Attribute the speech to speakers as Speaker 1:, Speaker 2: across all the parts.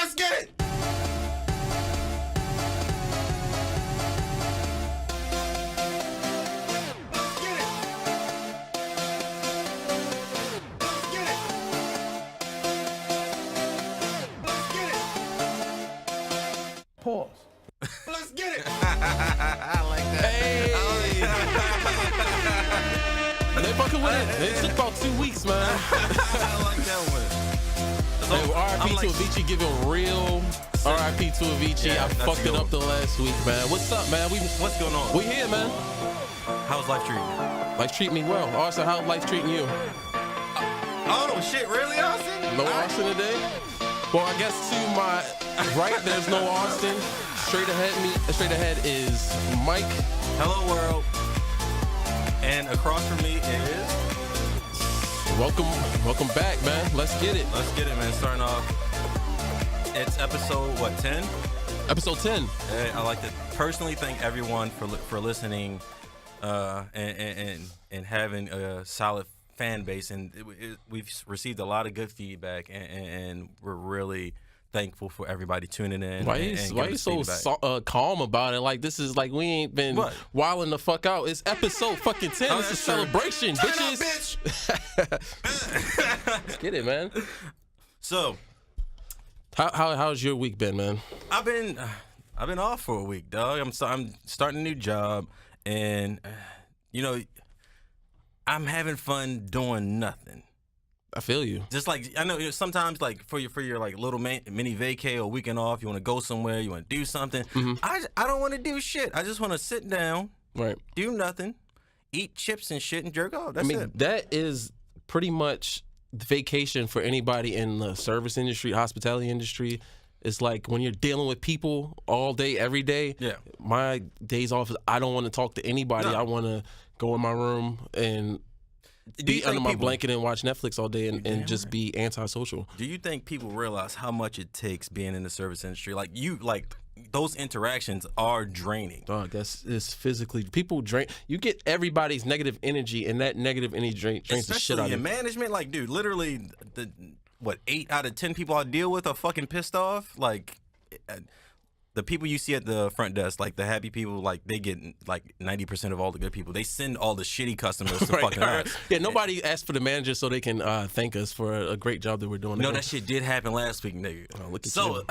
Speaker 1: Let's get it.
Speaker 2: Pause.
Speaker 1: Let's get it.
Speaker 3: I like that.
Speaker 2: Hey. They fucking with it. It took about 2 weeks, man.
Speaker 3: I like that one.
Speaker 2: Hey, R.I.P. to Avicii, giving real R.I.P. to Avicii.
Speaker 3: Yeah,
Speaker 2: I fucked it up the last week, man. What's up, man?
Speaker 3: What's going on?
Speaker 2: We here, man.
Speaker 3: How's life treating you?
Speaker 2: Life treating me well. Austin, how's life treating you?
Speaker 3: Oh shit, really, Austin?
Speaker 2: No Austin today? Well, I guess to my right, there's no Austin. Straight ahead is Mike.
Speaker 3: Hello, world. And across from me is...
Speaker 2: Welcome back, man. Let's get it.
Speaker 3: Let's get it, man. Starting off, it's episode, 10?
Speaker 2: Episode 10.
Speaker 3: Hey, I'd like to personally thank everyone for listening and having a solid fan base. And we've received a lot of good feedback, and we're really thankful for everybody tuning in.
Speaker 2: Why you so calm about it? Like, this is like we ain't been wilding the fuck out. It's episode fucking 10. It's a celebration, bitches. Let's get it, man.
Speaker 3: So,
Speaker 2: how's your week been, man?
Speaker 3: I've been off for a week, dog. I'm starting a new job, and I'm having fun doing nothing.
Speaker 2: I feel you.
Speaker 3: Just like, I know sometimes, like for your like little mini vacay or weekend off, you want to go somewhere, you want to do something.
Speaker 2: Mm-hmm.
Speaker 3: I don't want to do shit. I just want to sit down,
Speaker 2: right,
Speaker 3: do nothing, eat chips and shit, and jerk off. That's it.
Speaker 2: That is pretty much the vacation for anybody in the service industry, hospitality industry. It's like when you're dealing with people all day, every day.
Speaker 3: Yeah.
Speaker 2: My days off, I don't want to talk to anybody.
Speaker 3: No.
Speaker 2: I want to go in my room and be under my blanket and watch Netflix all day and just be antisocial.
Speaker 3: Do you think people realize how much it takes being in the service industry? Like those interactions are draining.
Speaker 2: Dog, it's physically, people drain. You get everybody's negative energy, and that negative energy drains the shit out of you.
Speaker 3: Especially in management, like, dude, literally, 8 out of 10 people I deal with are fucking pissed off. Like, the people you see at the front desk, like the happy people, like they get like 90% of all the good people. They send all the shitty customers to fucking us.
Speaker 2: Yeah, nobody asked for the manager so they can thank us for a great job that we're doing.
Speaker 3: No, that shit did happen last week, nigga.
Speaker 2: Oh, look at
Speaker 3: you.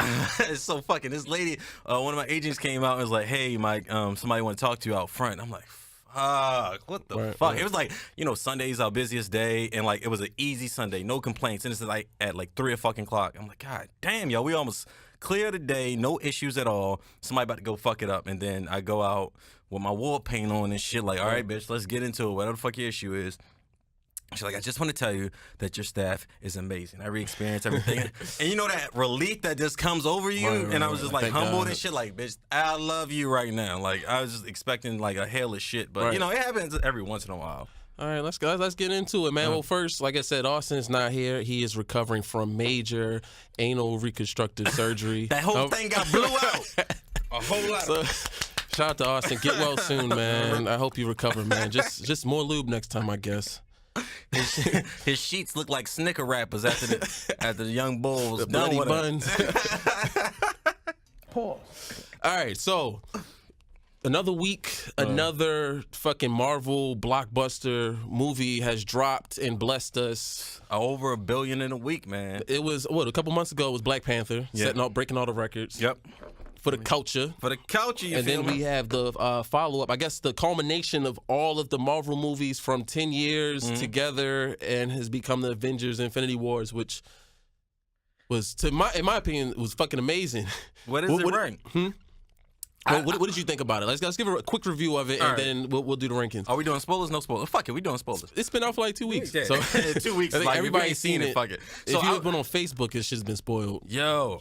Speaker 3: It's so fucking, this lady, one of my agents came out and was like, hey, Mike, somebody want to talk to you out front. I'm like, fuck, what the fuck? Right. It was like, Sunday's our busiest day, and like it was an easy Sunday, no complaints. And it's like at like 3 o'clock. I'm like, God damn, yo, we almost clear the day, no issues at all. Somebody about to go fuck it up, and then I go out with my war paint on and shit. Like, all right, bitch, let's get into it. Whatever the fuck your issue is. She's like, I just want to tell you that your staff is amazing. Every experience, everything, and you know that relief that just comes over you. And I was just like humbled and shit. Like, bitch, I love you right now. Like, I was just expecting like a hell of shit, but it happens every once in a while.
Speaker 2: All right, let's get into it, man. Well, first, like I said, Austin's not here. He is recovering from major anal reconstructive surgery.
Speaker 3: That whole thing got blew out. A whole lot.
Speaker 2: So, shout out to Austin. Get well soon, man. I hope you recover, man. Just more lube next time, I guess.
Speaker 3: His sheets look like Snicker wrappers after the young bull was
Speaker 2: the
Speaker 3: done
Speaker 2: bloody
Speaker 3: with
Speaker 2: buns.
Speaker 1: Pause.
Speaker 2: All right, so another week, another fucking Marvel blockbuster movie has dropped and blessed us.
Speaker 3: Over $1 billion in a week, man.
Speaker 2: It was a couple months ago. It was Black Panther, breaking all the records.
Speaker 3: Yep.
Speaker 2: For the culture.
Speaker 3: For the culture,
Speaker 2: and then we have the follow-up. I guess the culmination of all of the Marvel movies from 10 years together and has become the Avengers Infinity Wars, which was, in my opinion, was fucking amazing.
Speaker 3: What is it rank?
Speaker 2: What did you think about it? Let's give a quick review of it, and then we'll do the rankings.
Speaker 3: Are we doing spoilers? No spoilers. Fuck it, we doing spoilers.
Speaker 2: It's been out for like 2 weeks.
Speaker 3: Yeah.
Speaker 2: So
Speaker 3: 2 weeks.
Speaker 2: I think
Speaker 3: like,
Speaker 2: everybody's seen it.
Speaker 3: Fuck it.
Speaker 2: So if you've been on Facebook, it's just been spoiled.
Speaker 3: Yo,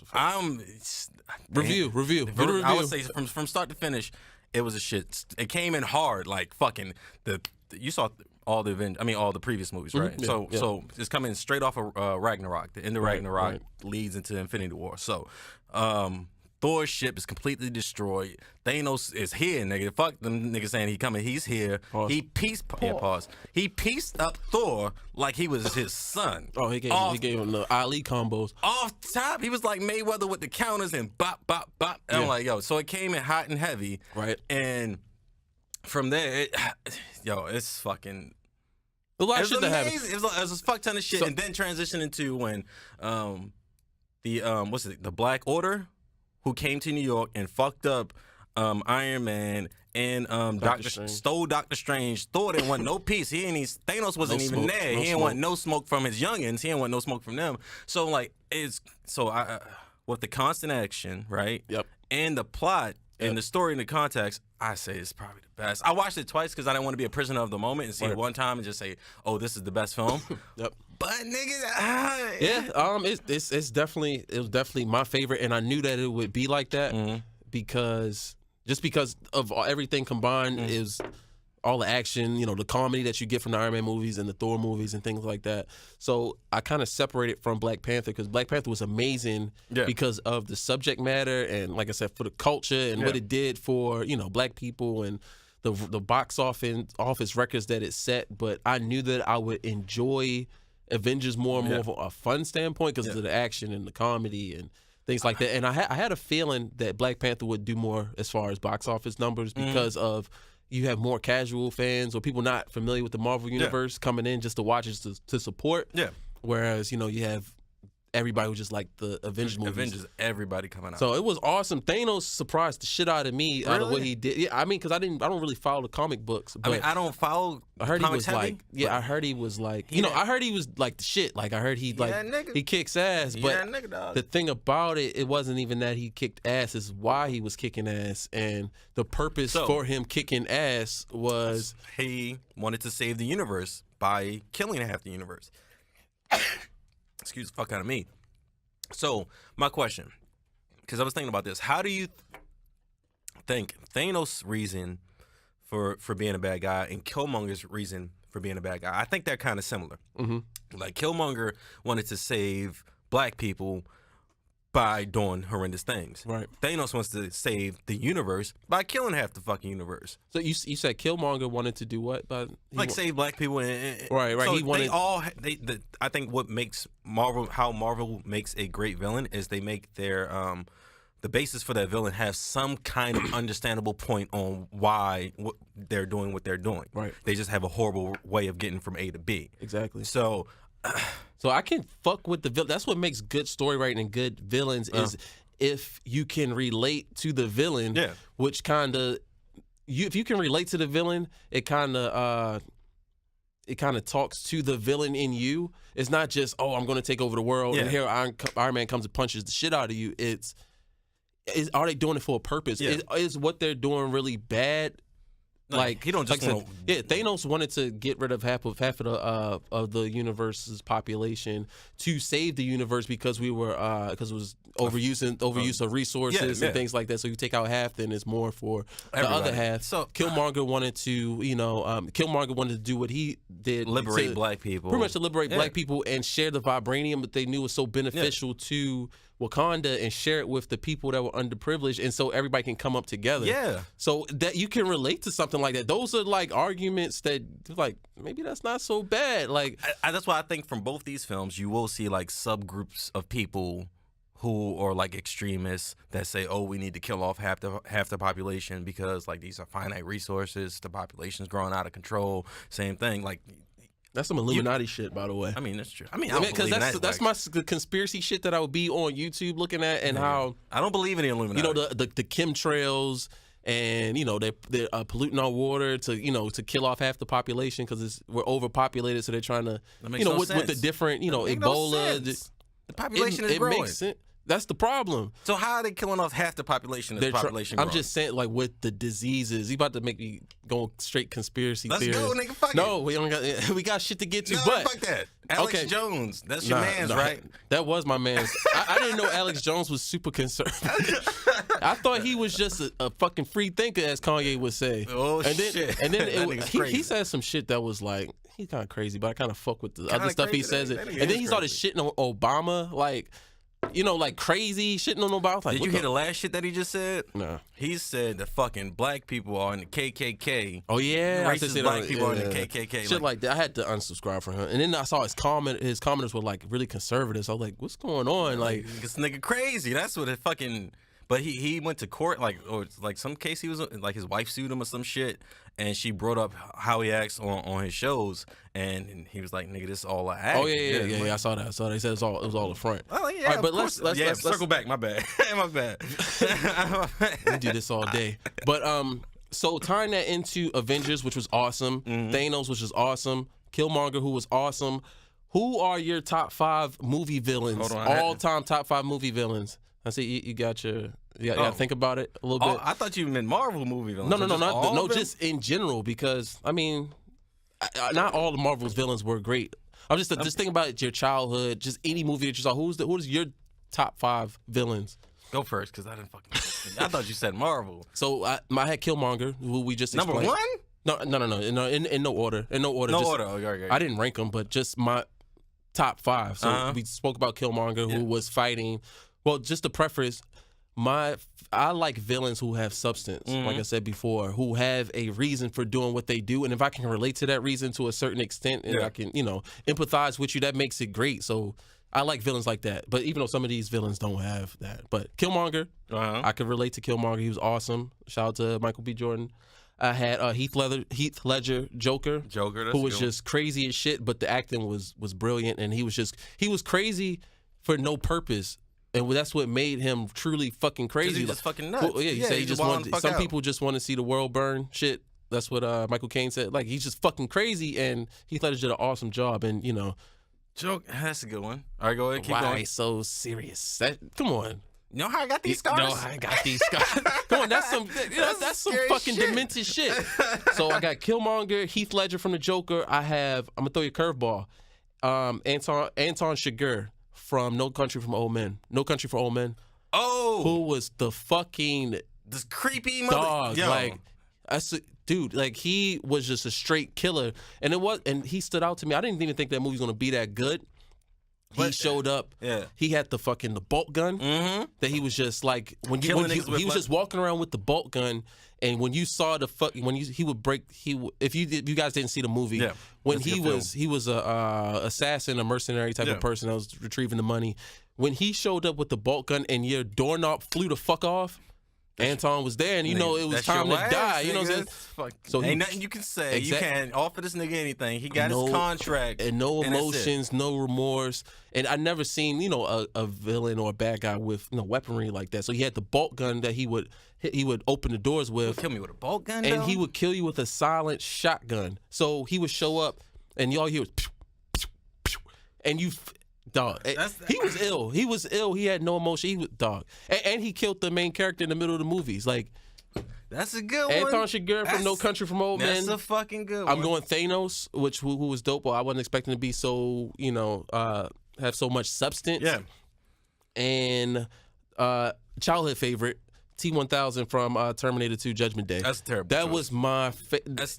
Speaker 2: Review.
Speaker 3: I would say from start to finish, it was a shit. It came in hard, like fucking you saw all the previous movies, right?
Speaker 2: Mm-hmm.
Speaker 3: So it's coming straight off of Ragnarok. The end of Ragnarok leads into Infinity War. So Thor Thor's ship is completely destroyed. Thanos is here, nigga. Fuck them niggas saying he coming. He's here.
Speaker 2: Pause.
Speaker 3: He pause. He pieced up Thor like he was his son.
Speaker 2: Oh, he gave him the Ali combos.
Speaker 3: Off top, he was like Mayweather with the counters and bop, bop, bop. And I'm like, yo, so it came in hot and heavy.
Speaker 2: Right.
Speaker 3: And from there, it's fucking...
Speaker 2: A lot of shit that happened.
Speaker 3: It was a fuck ton of shit, and then transitioned into when the Black Order, who came to New York and fucked up Iron Man and stole Doctor Strange. Thor didn't want no peace. Thanos wasn't even there. He didn't want no smoke from his youngins. He didn't want no smoke from them. So like with the constant action, right?
Speaker 2: Yep.
Speaker 3: And the plot. And the story and the context, I say it's probably the best. I watched it twice because I didn't want to be a prisoner of the moment and see it one time and just say, "Oh, this is the best film."
Speaker 2: Yep.
Speaker 3: But nigga,
Speaker 2: it was definitely my favorite, and I knew that it would be like that because of everything combined is all the action, the comedy that you get from the Iron Man movies and the Thor movies and things like that. So I kind of separated from Black Panther because Black Panther was amazing because of the subject matter and, like I said, for the culture and what it did for, Black people and the box office records that it set. But I knew that I would enjoy Avengers more and more from a fun standpoint because of the action and the comedy and things like that. And I had a feeling that Black Panther would do more as far as box office numbers because of you have more casual fans or people not familiar with the Marvel Universe coming in just to watch it to support. Yeah. Whereas, you have everybody who just like the Avengers movies.
Speaker 3: Avengers, everybody coming out.
Speaker 2: So it was awesome. Thanos surprised the shit out of me out of what he did. Yeah, I mean, because I don't really follow the comic books. But
Speaker 3: I don't follow.
Speaker 2: I heard
Speaker 3: comics
Speaker 2: he was
Speaker 3: heavy,
Speaker 2: like, I heard he was like, I heard he was like the shit. Like I heard he kicks ass. But the thing about it wasn't even that he kicked ass. It's why he was kicking ass, and the purpose for him kicking ass was
Speaker 3: he wanted to save the universe by killing half the universe. Excuse the fuck out of me. So, my question, because I was thinking about this, how do you think Thanos' reason for being a bad guy and Killmonger's reason for being a bad guy, I think they're kind of similar. Like, Killmonger wanted to save Black people by doing horrendous things. Right. Thanos wants to save the universe by killing half the fucking universe.
Speaker 2: So you said Killmonger wanted to do what?
Speaker 3: Save Black people.
Speaker 2: Right.
Speaker 3: So
Speaker 2: he wanted.
Speaker 3: I think what makes how Marvel makes a great villain is they make their the basis for that villain have some kind of understandable point on why they're doing what they're doing. Right. They just have a horrible way of getting from A to B.
Speaker 2: Exactly.
Speaker 3: So
Speaker 2: I can fuck with the villain. That's what makes good story writing and good villains is if you can relate to the villain, which kind of if you can relate to the villain, it kind of talks to the villain in you. It's not just, oh, I'm going to take over the world and here Iron Man comes and punches the shit out of you. Are they doing it for a purpose? Is what they're doing really bad? Like
Speaker 3: he don't just
Speaker 2: Thanos wanted to get rid of half of the universe's population to save the universe because we were because it was overuse of resources and things like that. So you take out half, then it's more for the other half. So Killmonger wanted to do what he did,
Speaker 3: liberate Black people,
Speaker 2: pretty much to liberate Black people and share the vibranium that they knew was so beneficial to Wakanda and share it with the people that were underprivileged, and so everybody can come up together. Yeah. So that you can relate to something like that. Those are like arguments that like maybe that's not so bad. Like
Speaker 3: that's why I think from both these films you will see like subgroups of people who are like extremists that say, oh, we need to kill off half the population because like these are finite resources. The population's growing out of control. Same thing. Like.
Speaker 2: That's some Illuminati shit, by the way.
Speaker 3: I mean, that's true. I mean, because
Speaker 2: that's my conspiracy shit that I would be on YouTube looking at, and how
Speaker 3: I don't believe in the Illuminati.
Speaker 2: The chemtrails, and they're polluting our water to kill off half the population because we're overpopulated, so they're trying to with the different Ebola.
Speaker 3: The population is growing.
Speaker 2: Makes sense. That's the problem.
Speaker 3: So how are they killing off half the population?
Speaker 2: I'm just saying, like with the diseases, you about to make me go straight conspiracy theories.
Speaker 3: Let's go, nigga. Fuck
Speaker 2: no, we got shit to get to.
Speaker 3: No,
Speaker 2: but
Speaker 3: fuck that. Alex Jones, that's your man's, right?
Speaker 2: That was my man's. I didn't know Alex Jones was super conservative. I thought he was just a fucking free thinker, as Kanye would say.
Speaker 3: Oh shit!
Speaker 2: And then he said some shit that was like he's kind of crazy, but I kind of fuck with the other stuff he says. And then he started shitting on Obama, like. like crazy shitting on nobody. Like,
Speaker 3: did you hear the last shit that he just said?
Speaker 2: No.
Speaker 3: He said that fucking black people are in the KKK.
Speaker 2: Oh yeah,
Speaker 3: racist black people are in the KKK.
Speaker 2: Shit like that. I had to unsubscribe from him, and then I saw his commenters were like really conservative. So I was like, what's going on? Like
Speaker 3: this nigga crazy. That's what it fucking. But he went to court or some case he was like his wife sued him or some shit, and she brought up how he acts on his shows, and he was like, "Nigga, this is all I act."
Speaker 2: Oh yeah. I saw that. They said it was all a front.
Speaker 3: Oh yeah.
Speaker 2: All right, but let's
Speaker 3: circle back. My bad. My bad.
Speaker 2: We do this all day. But so tying that into Avengers, which was awesome, Thanos, which was awesome, Killmonger, who was awesome. Who are your top 5 movie villains? All-time top 5 movie villains. I see you got your. You got to think about it a little bit.
Speaker 3: I thought you meant Marvel movie villains.
Speaker 2: No, just in general, because I mean, not all of Marvel's villains were great. I'm just think about your childhood, just any movie that you saw. Who's your top 5 villains?
Speaker 3: Go first, because I didn't fucking. I thought you said Marvel.
Speaker 2: So I had Killmonger, who we just explained.
Speaker 3: Number 1?
Speaker 2: No, in no order.
Speaker 3: No order. Okay.
Speaker 2: I didn't rank them, but just my top 5. So we spoke about Killmonger, who was fighting. Well, just to preface, I like villains who have substance, like I said before, who have a reason for doing what they do, and if I can relate to that reason to a certain extent, and I can, empathize with you, that makes it great. So I like villains like that. But even though some of these villains don't have that, but Killmonger, I could relate to Killmonger. He was awesome. Shout out to Michael B. Jordan. I had Heath Ledger, Joker, who was just crazy as shit, but the acting was brilliant, and he was crazy for no purpose. And that's what made him truly fucking crazy.
Speaker 3: He's just fucking nuts.
Speaker 2: Well, he said he just wanted. Some people just want to see the world burn. Shit, that's what Michael Caine said. Like, he's just fucking crazy, and Heath Ledger did an awesome job. And
Speaker 3: Joke. That's a good one. All right, go ahead. Keep going.
Speaker 2: So serious? Come on.
Speaker 3: You know how I got these scars?
Speaker 2: No, I got these scars. Come on, that's some fucking demented shit. So I got Killmonger, Heath Ledger from the Joker. I'm gonna throw you a curveball. Anton Chigurh from No Country for Old Men.
Speaker 3: Oh,
Speaker 2: who was the fucking
Speaker 3: this creepy
Speaker 2: dog?
Speaker 3: Yo.
Speaker 2: Like, dude, like, he was just a straight killer, and he stood out to me. I didn't even think that movie was gonna be that good. He showed up. Yeah, he had the bolt gun. That he was just like he was just walking around with the bolt gun. And when you saw if you guys didn't see the movie, when he was a assassin, a mercenary type of person that was retrieving the money. When he showed up with the bolt gun and your doorknob flew the fuck off, Anton was there, and it was time to die. You know what I'm saying?
Speaker 3: So ain't nothing you can say. You can't offer this nigga anything. He got his contract
Speaker 2: and no emotions, no remorse. And I never seen a villain or a bad guy with weaponry like that. So he had the bolt gun that he would open the doors with.
Speaker 3: He would kill me with a bolt gun,
Speaker 2: and he would kill you with a silent shotgun. So he would show up, and y'all hear was, pew, pew, pew, and you. Dog, he was ill. He was ill. He had no emotion. He was dog, and he killed the main character in the middle of the movies. Like,
Speaker 3: that's a good one.
Speaker 2: Anton Chigurh from No Country for Old Men.
Speaker 3: That's a fucking good one.
Speaker 2: I'm going Thanos, who was dope. Well, I wasn't expecting to be so have so much substance.
Speaker 3: Yeah,
Speaker 2: and childhood favorite. T-1000 from Terminator 2 Judgment Day.
Speaker 3: That's terrible.
Speaker 2: That was my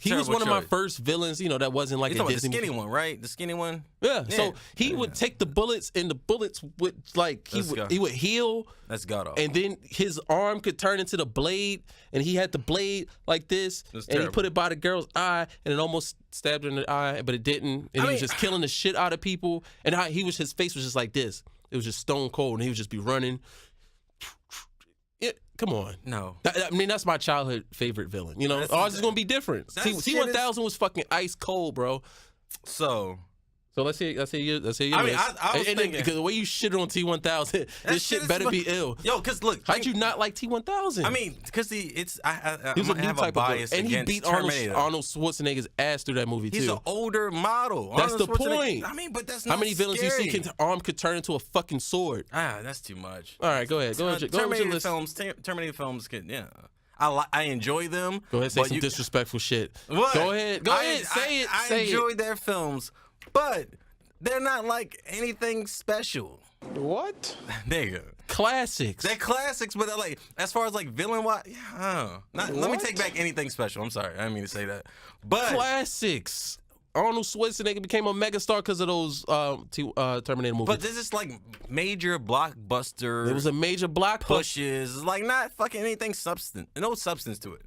Speaker 2: he was one of my first villains, that wasn't like a Disney.
Speaker 3: The skinny one, right? The skinny one?
Speaker 2: Yeah. So he would take the bullets, and the bullets would he would heal.
Speaker 3: That's god awful.
Speaker 2: And then his arm could turn into the blade, and he had the blade like this, and he put it by the girl's eye, and it almost stabbed her in the eye, but it didn't. And he was just killing the shit out of people. And his face was just like this. It was just stone cold, and he would just be running. Come on.
Speaker 3: No.
Speaker 2: That's my childhood favorite villain. Ours is going to be different. T-1000 was fucking ice cold, bro.
Speaker 3: So
Speaker 2: let's see your
Speaker 3: I
Speaker 2: list.
Speaker 3: mean, I was thinking,
Speaker 2: because the way you shit on T-1000, this shit better be ill.
Speaker 3: Yo, because look.
Speaker 2: How'd you not like T-1000?
Speaker 3: I mean, because he was a
Speaker 2: new
Speaker 3: type of bias
Speaker 2: and he beat Arnold Schwarzenegger's ass through that movie, too.
Speaker 3: He's an older model.
Speaker 2: That's the point.
Speaker 3: I mean, but that's not
Speaker 2: how many villains
Speaker 3: scary.
Speaker 2: you see arm could turn into a fucking sword?
Speaker 3: That's too much.
Speaker 2: All right, go ahead.
Speaker 3: Terminator films could, I enjoy them.
Speaker 2: Go ahead, say some disrespectful shit.
Speaker 3: What?
Speaker 2: Go ahead, say it.
Speaker 3: I enjoy their films, but they're not like anything special.
Speaker 1: What?
Speaker 3: Nigga.
Speaker 2: Classics.
Speaker 3: They're classics, but they're like, as far as like villain wise, let me take back anything special. I'm sorry, I didn't mean to say that. But
Speaker 2: classics. Arnold Schwarzenegger became a megastar because of those Terminator movies.
Speaker 3: But this is like major blockbuster.
Speaker 2: It was a major blockbuster.
Speaker 3: Pushes. It's like not fucking anything substance. No substance to it.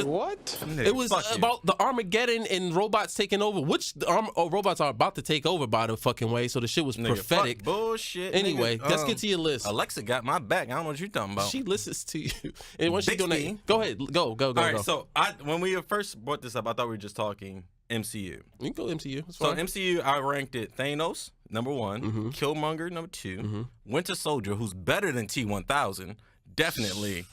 Speaker 1: What?
Speaker 2: It was about the Armageddon and robots taking over, which robots are about to take over, by the fucking way. So the shit was prophetic.
Speaker 3: Fuck bullshit.
Speaker 2: Anyway,
Speaker 3: nigga.
Speaker 2: let's get to your list.
Speaker 3: Alexa got my back. I don't know what you're talking about.
Speaker 2: She listens to you. And when she's doing that, go ahead. Go.
Speaker 3: All right, so when we first brought this up, I thought we were just talking MCU.
Speaker 2: You can go MCU. It's
Speaker 3: so
Speaker 2: fine.
Speaker 3: MCU, I ranked it Thanos, number 1, Killmonger, number 2, Winter Soldier, who's better than T-1000, definitely.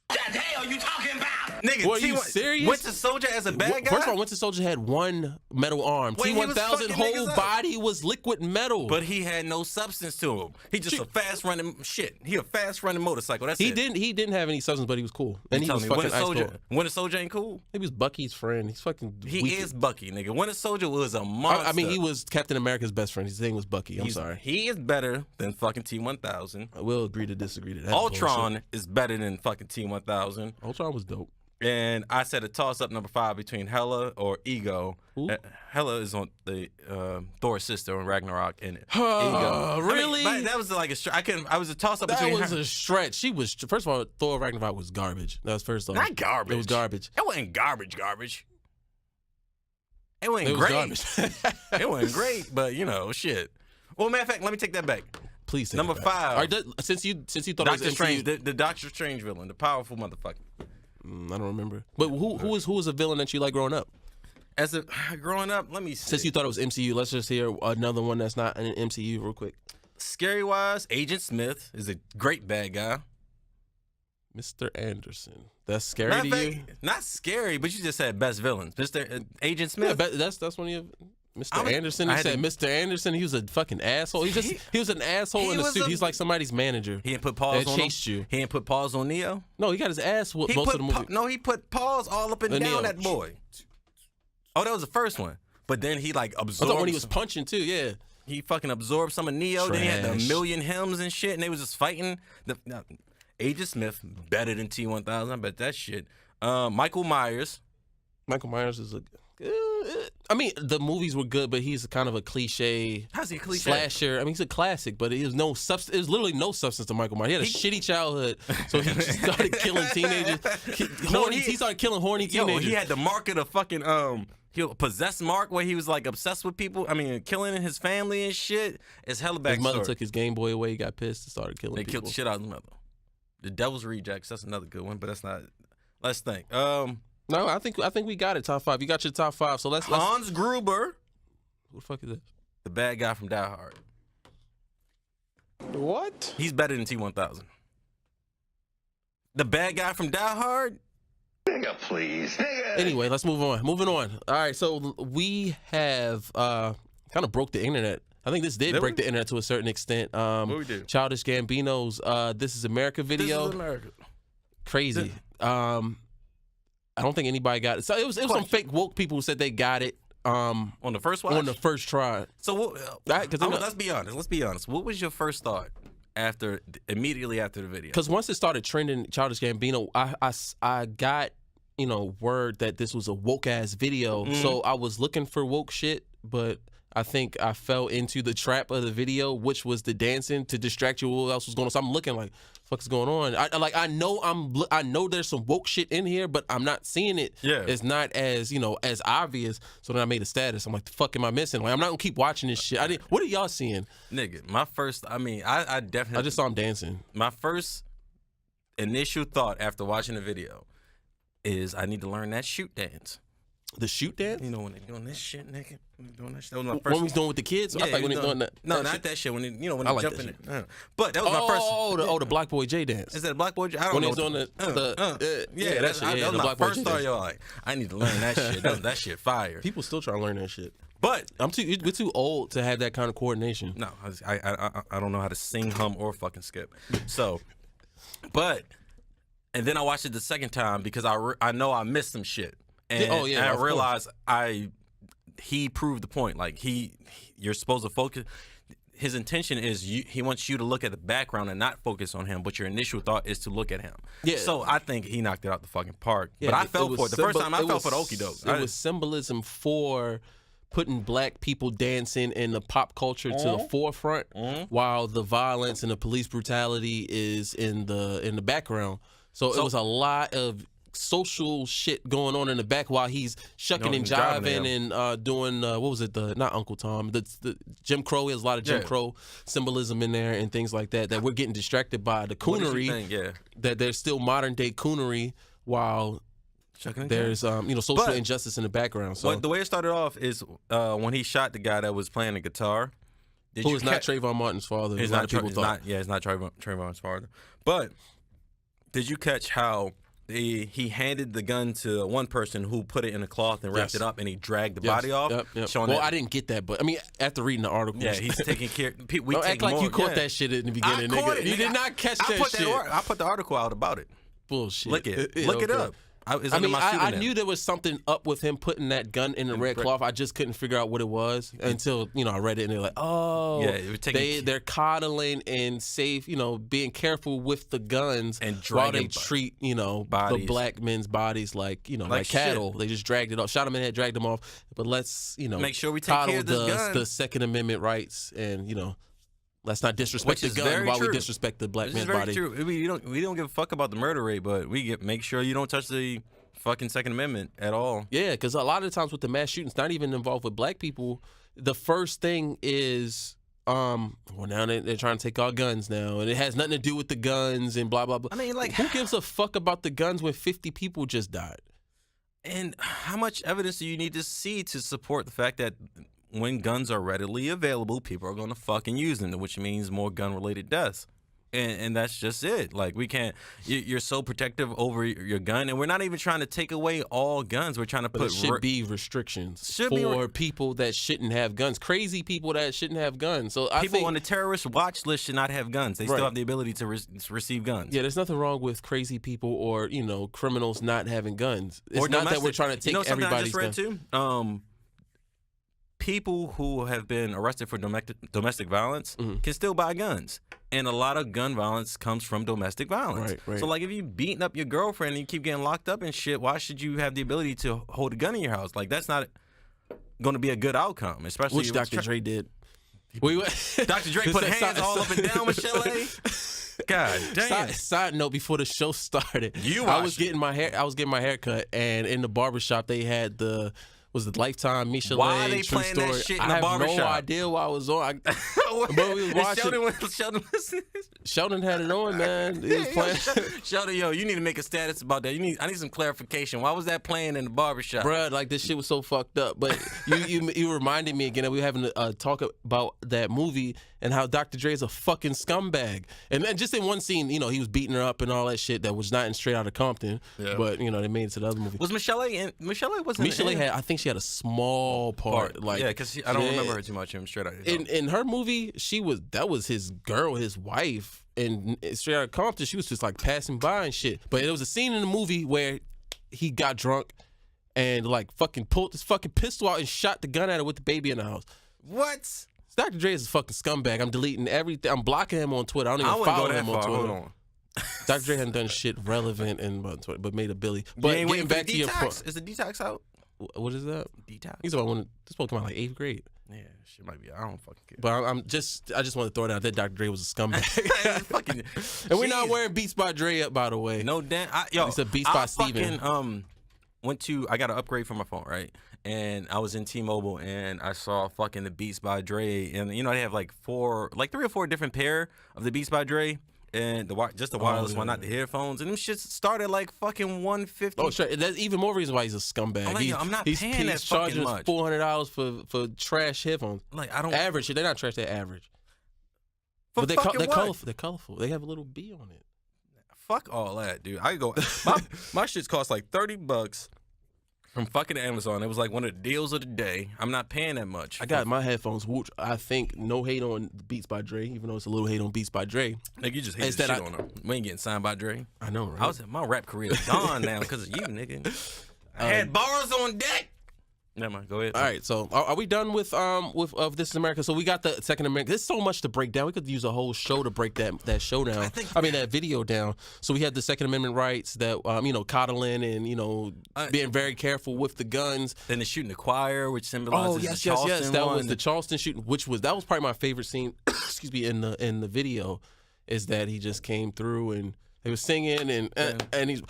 Speaker 1: What the hell are you talking about?
Speaker 3: Nigga,
Speaker 2: What, are you serious?
Speaker 3: Winter Soldier as a bad guy?
Speaker 2: First of all, Winter Soldier had one metal arm.
Speaker 3: Wait, he was
Speaker 2: T-1000
Speaker 3: fucking
Speaker 2: whole
Speaker 3: niggas up.
Speaker 2: body was liquid metal.
Speaker 3: But he had no substance to him. He just a fast running shit. He a fast running motorcycle. That's it.
Speaker 2: He didn't have any substance, but he was cool. And he was fucking
Speaker 3: Winter
Speaker 2: ice
Speaker 3: Soldier,
Speaker 2: cold.
Speaker 3: Winter Soldier ain't cool.
Speaker 2: He was Bucky's friend. He's fucking.
Speaker 3: He
Speaker 2: weak.
Speaker 3: is Bucky, nigga. Winter Soldier was a monster.
Speaker 2: I mean, he was Captain America's best friend. His name was Bucky. I'm sorry.
Speaker 3: He is better than fucking T-1000.
Speaker 2: I will agree to disagree to that.
Speaker 3: Ultron
Speaker 2: bullshit.
Speaker 3: is better than fucking T-1000.
Speaker 2: Ultron was dope.
Speaker 3: And I said a toss-up number 5 between Hela or Ego. Hela is on the Thor's sister on Ragnarok, and Ego.
Speaker 2: Really?
Speaker 3: I mean, that was like I was a toss-up between
Speaker 2: That was
Speaker 3: her.
Speaker 2: a stretch. She was, first of all, Thor Ragnarok was garbage. That was first off.
Speaker 3: Not garbage.
Speaker 2: It was garbage.
Speaker 3: It wasn't garbage. It wasn't
Speaker 2: It was
Speaker 3: great.
Speaker 2: garbage.
Speaker 3: It wasn't great, but you know, shit. Well, matter of fact, let me take that back.
Speaker 2: Please take
Speaker 3: Number
Speaker 2: it back.
Speaker 3: 5.
Speaker 2: All right, since you thought
Speaker 3: Doctor
Speaker 2: it was
Speaker 3: Strange,
Speaker 2: MCU,
Speaker 3: the Doctor Strange villain, the powerful motherfucker.
Speaker 2: I don't remember. But who was a villain that you like growing up?
Speaker 3: As a growing up, let me see.
Speaker 2: Since you thought it was MCU, let's just hear another one that's not in MCU real quick.
Speaker 3: Scary wise, Agent Smith is a great bad guy.
Speaker 2: Mr. Anderson. That's scary to you?
Speaker 3: Not scary, but you just said best villains. Mr. Agent Smith.
Speaker 2: Yeah, that's one of your. Mr. Anderson. You said Mr. Anderson. He was a fucking asshole. He was an asshole in a suit. He's like somebody's manager.
Speaker 3: He didn't put paws on
Speaker 2: chased
Speaker 3: him.
Speaker 2: you.
Speaker 3: He didn't put paws on Neo.
Speaker 2: No, he got his ass whooped most of the movie.
Speaker 3: No, he put paws all up and down
Speaker 2: Neo.
Speaker 3: that boy. Oh, that was the first one. But then he like absorbed.
Speaker 2: I thought when he was punching too. Yeah.
Speaker 3: He fucking absorbed some of Neo.
Speaker 2: Trash.
Speaker 3: Then he had the million hymns and shit, and they was just fighting. Agent Smith better than T-1000. I bet that shit. Michael Myers.
Speaker 2: Michael Myers is a. I mean, the movies were good, but he's kind of a cliche.
Speaker 3: How's he a cliche?
Speaker 2: Slasher. I mean, he's a classic, but it was no substance. It was literally no substance to Michael Myers. He had a shitty childhood, so he just started killing teenagers. He started killing horny teenagers.
Speaker 3: He had the mark of the fucking possessed mark where he was like obsessed with people. I mean, killing his family and shit. It's hella back.
Speaker 2: His mother took his Game Boy away. He got pissed and started killing people.
Speaker 3: They killed the shit out of his mother. The Devil's Rejects. That's another good one, but that's not. Let's think.
Speaker 2: No, I think we got it. Top 5. You got your top 5. So let's.
Speaker 3: Hans Gruber.
Speaker 2: Who the fuck is that?
Speaker 3: The bad guy from Die Hard.
Speaker 1: What?
Speaker 3: He's better than T-1000. The bad guy from Die Hard.
Speaker 1: Nigga, please. Nigga.
Speaker 2: Anyway, let's move on. Moving on. All right, so we have kind of broke the internet. I think this did break the internet to a certain extent.
Speaker 3: What we do?
Speaker 2: Childish Gambino's "This Is America" video.
Speaker 3: This is America.
Speaker 2: Crazy. I don't think anybody got it. So it was some fake woke people who said they got it
Speaker 3: on the first watch?
Speaker 2: On the first try.
Speaker 3: So let's be honest. What was your first thought immediately after the video?
Speaker 2: Because once it started trending, Childish Gambino, I got word that this was a woke ass video. So I was looking for woke shit, but I think I fell into the trap of the video, which was the dancing to distract you. What else was going on? So I'm looking like, fuck's going on? I know there's some woke shit in here, but I'm not seeing it.
Speaker 3: Yeah.
Speaker 2: It's not as as obvious. So then I made a status. I'm like, the fuck am I missing? Like, I'm not gonna keep watching this shit. What are y'all seeing?
Speaker 3: Nigga, my first. I mean, I definitely.
Speaker 2: I just saw him dancing.
Speaker 3: My first initial thought after watching the video is I need to learn that shoot dance.
Speaker 2: The shoot dance?
Speaker 3: You know when they doing this shit, nigga. When they doing that shit. That was my first.
Speaker 2: When we was doing with the kids?
Speaker 3: Yeah,
Speaker 2: I thought when they doing that.
Speaker 3: No, not that shit. When they, when
Speaker 2: I
Speaker 3: they
Speaker 2: like
Speaker 3: jump
Speaker 2: that
Speaker 3: in
Speaker 2: shit.
Speaker 3: it. But that was my first.
Speaker 2: The Black Boy J dance.
Speaker 3: Is that Black Boy J? I don't
Speaker 2: when
Speaker 3: know.
Speaker 2: When they was doing
Speaker 3: that
Speaker 2: shit.
Speaker 3: was my first thought. Yo, like I need to learn that shit. That shit fire.
Speaker 2: People still trying to learn that shit.
Speaker 3: But
Speaker 2: we're too old to have that kind of coordination.
Speaker 3: No, I don't know how to sing, hum, or fucking skip. So, and then I watched it the second time because I know I missed some shit. And, and I realized he proved the point. Like you're supposed to focus. his intention is he wants you to look at the background and not focus on him, but your initial thought is to look at him. Yeah. So I think he knocked it out the fucking park. Yeah, but I fell for it. The first time I fell for the okie doke.
Speaker 2: It was symbolism for putting black people dancing in the pop culture to the forefront, while the violence and the police brutality is in the background. So it was a lot of social shit going on in the back while he's shucking and jiving and doing what was it, not Uncle Tom, the Jim Crow. There's a lot of Jim Crow symbolism in there and things like that we're getting distracted by the coonery. That there's still modern day coonery while there's social injustice in the background. So
Speaker 3: the way it started off is when he shot the guy that was playing the guitar.
Speaker 2: Who is not Trayvon Martin's father.
Speaker 3: It's not Trayvon's father. But did you catch how he handed the gun to one person who put it in a cloth and wrapped it up, and he dragged the body off?
Speaker 2: Well, I didn't get that, but I mean, after reading the article,
Speaker 3: he's taking care.
Speaker 2: Don't act like you caught that shit in the beginning, nigga. You did not catch that shit.
Speaker 3: I put the article out about it.
Speaker 2: Bullshit.
Speaker 3: Look it up.
Speaker 2: I knew there was something up with him putting that gun in the red cloth. I just couldn't figure out what it was until I read it, and they're like, oh, they're coddling and safe, being careful with the guns
Speaker 3: and
Speaker 2: while they treat the black men's bodies like cattle. They just dragged it off, shot him in the head, dragged him off. But let's make
Speaker 3: sure we take care of this gun.
Speaker 2: The Second Amendment rights, and let's not disrespect the gun while we disrespect the black man's body.
Speaker 3: True. We don't give a fuck about the murder rate, but make sure you don't touch the fucking Second Amendment at all.
Speaker 2: Yeah, because a lot of times with the mass shootings, not even involved with black people, the first thing is, now they're trying to take our guns now, and it has nothing to do with the guns and blah, blah, blah.
Speaker 3: I mean, like,
Speaker 2: who gives a fuck about the guns when 50 people just died?
Speaker 3: And how much evidence do you need to see to support the fact that when guns are readily available, people are going to fucking use them, which means more gun-related deaths. And that's just it. Like, we can't, you're so protective over your gun, and we're not even trying to take away all guns. We're trying to put...
Speaker 2: There should be restrictions for people that shouldn't have guns. Crazy people that shouldn't have guns. So I
Speaker 3: think on the terrorist watch list should not have guns. They still have the ability to receive guns.
Speaker 2: Yeah, there's nothing wrong with crazy people or, criminals not having guns. It's not that we're trying to take everybody's guns.
Speaker 3: I just read too? People who have been arrested for domestic violence can still buy guns. And a lot of gun violence comes from domestic violence. Right. So, like, if you beating up your girlfriend and you keep getting locked up and shit, why should you have the ability to hold a gun in your house? Like, that's not going to be a good outcome, especially...
Speaker 2: Which Dr. Dre did.
Speaker 3: Dr. Dre put hands all up and down with Chalet. God damn.
Speaker 2: Side note, before the show started, I was getting my hair cut, and in the barbershop they had the Lifetime Misha
Speaker 3: Why
Speaker 2: Lane,
Speaker 3: are they
Speaker 2: True
Speaker 3: playing
Speaker 2: Story.
Speaker 3: that shit in the barbershop?
Speaker 2: I have no idea why I was on. But we was watching. Sheldon had it on, man. He was playing.
Speaker 3: Sheldon, you need to make a status about that. I need some clarification. Why was that playing in the barbershop?
Speaker 2: Bruh, like, this shit was so fucked up. But you reminded me again that we were having a talk about that movie and how Dr. Dre is a fucking scumbag. And then just in one scene, he was beating her up and all that shit that was not in Straight Outta Compton. Yeah. But, they made it to the other movie.
Speaker 3: Was Michelle in? Michelle wasn't
Speaker 2: Michelle had, I think she had a small part. Like,
Speaker 3: yeah, because I don't remember her too much in Straight Outta Compton.
Speaker 2: In her movie, that was his girl, his wife. And Straight Outta Compton, she was just like passing by and shit. But there was a scene in the movie where he got drunk and like fucking pulled his fucking pistol out and shot the gun at her with the baby in the house.
Speaker 3: What?
Speaker 2: Dr. Dre is a fucking scumbag. I'm deleting everything. I'm blocking him on Twitter. I don't even follow him on Twitter. Hold on. Dr. Dre hasn't done shit relevant on Twitter, but made a Billy. But getting back to your point,
Speaker 3: is the Detox out?
Speaker 2: What is that?
Speaker 3: Detox.
Speaker 2: He's about this supposed to come out like 8th grade.
Speaker 3: Yeah, shit might be. I don't fucking care.
Speaker 2: But I just want to throw it out there. Dr. Dre was a scumbag. And we're not wearing Beats by Dre up, by the way.
Speaker 3: No damn.
Speaker 2: It's a Beats by Steven.
Speaker 3: I got an upgrade for my phone, right? And I was in T-Mobile and I saw fucking the Beats by Dre, and they have like 3 or 4 different pair of the Beats by Dre, and just the wireless one, not the headphones, and them shits started like fucking $150.
Speaker 2: Oh, sure. That's even more reason why he's a scumbag.
Speaker 3: I'm not paying that fucking much.
Speaker 2: He's charging $400 for trash headphones.
Speaker 3: Like, I don't
Speaker 2: average. They're not trash. They're average.
Speaker 3: But
Speaker 2: they're colorful. They're colorful. They have a little B on it.
Speaker 3: Fuck all that, dude. I go. My shits cost like $30. From fucking Amazon. It was like one of the deals of the day. I'm not paying that much.
Speaker 2: I got my headphones, which I think no hate on Beats by Dre, even though it's a little hate on Beats by Dre.
Speaker 3: Nigga, you just hate the shit on them. We ain't getting signed by Dre.
Speaker 2: I know, right?
Speaker 3: My rap career is gone now because of you, nigga. I had bars on deck. Never mind. Go ahead.
Speaker 2: All right, so are we done with of This Is America? So we got the Second Amendment. There's so much to break down. We could use a whole show to break that show down. That video down. So we had the Second Amendment rights that coddling and being very careful with the guns.
Speaker 3: Then the shooting the choir, which symbolizes the Charleston
Speaker 2: That
Speaker 3: one.
Speaker 2: was the Charleston shooting, that was probably my favorite scene. Excuse me, in the video, is that he just came through and he was singing and he's.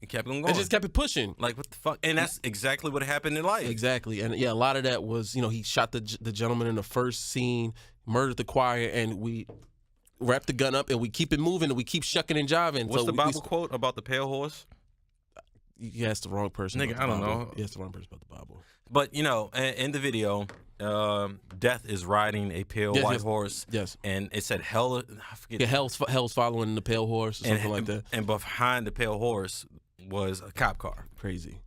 Speaker 3: He kept on going.
Speaker 2: And just kept it pushing.
Speaker 3: Like, what the fuck? And that's exactly what happened in life.
Speaker 2: Exactly. And yeah, a lot of that was, he shot the gentleman in the first scene, murdered the choir, and we wrap the gun up and we keep it moving and we keep shucking and jiving.
Speaker 3: What's the Bible quote about the pale horse?
Speaker 2: You asked the wrong person.
Speaker 3: Nigga, I don't know.
Speaker 2: You asked the wrong person about the Bible.
Speaker 3: But, in the video, Death is riding a pale white horse.
Speaker 2: Yes.
Speaker 3: And it said hell, I forget.
Speaker 2: Yeah, hell's following the pale horse or something like that.
Speaker 3: And behind the pale horse was a cop car.
Speaker 2: Crazy.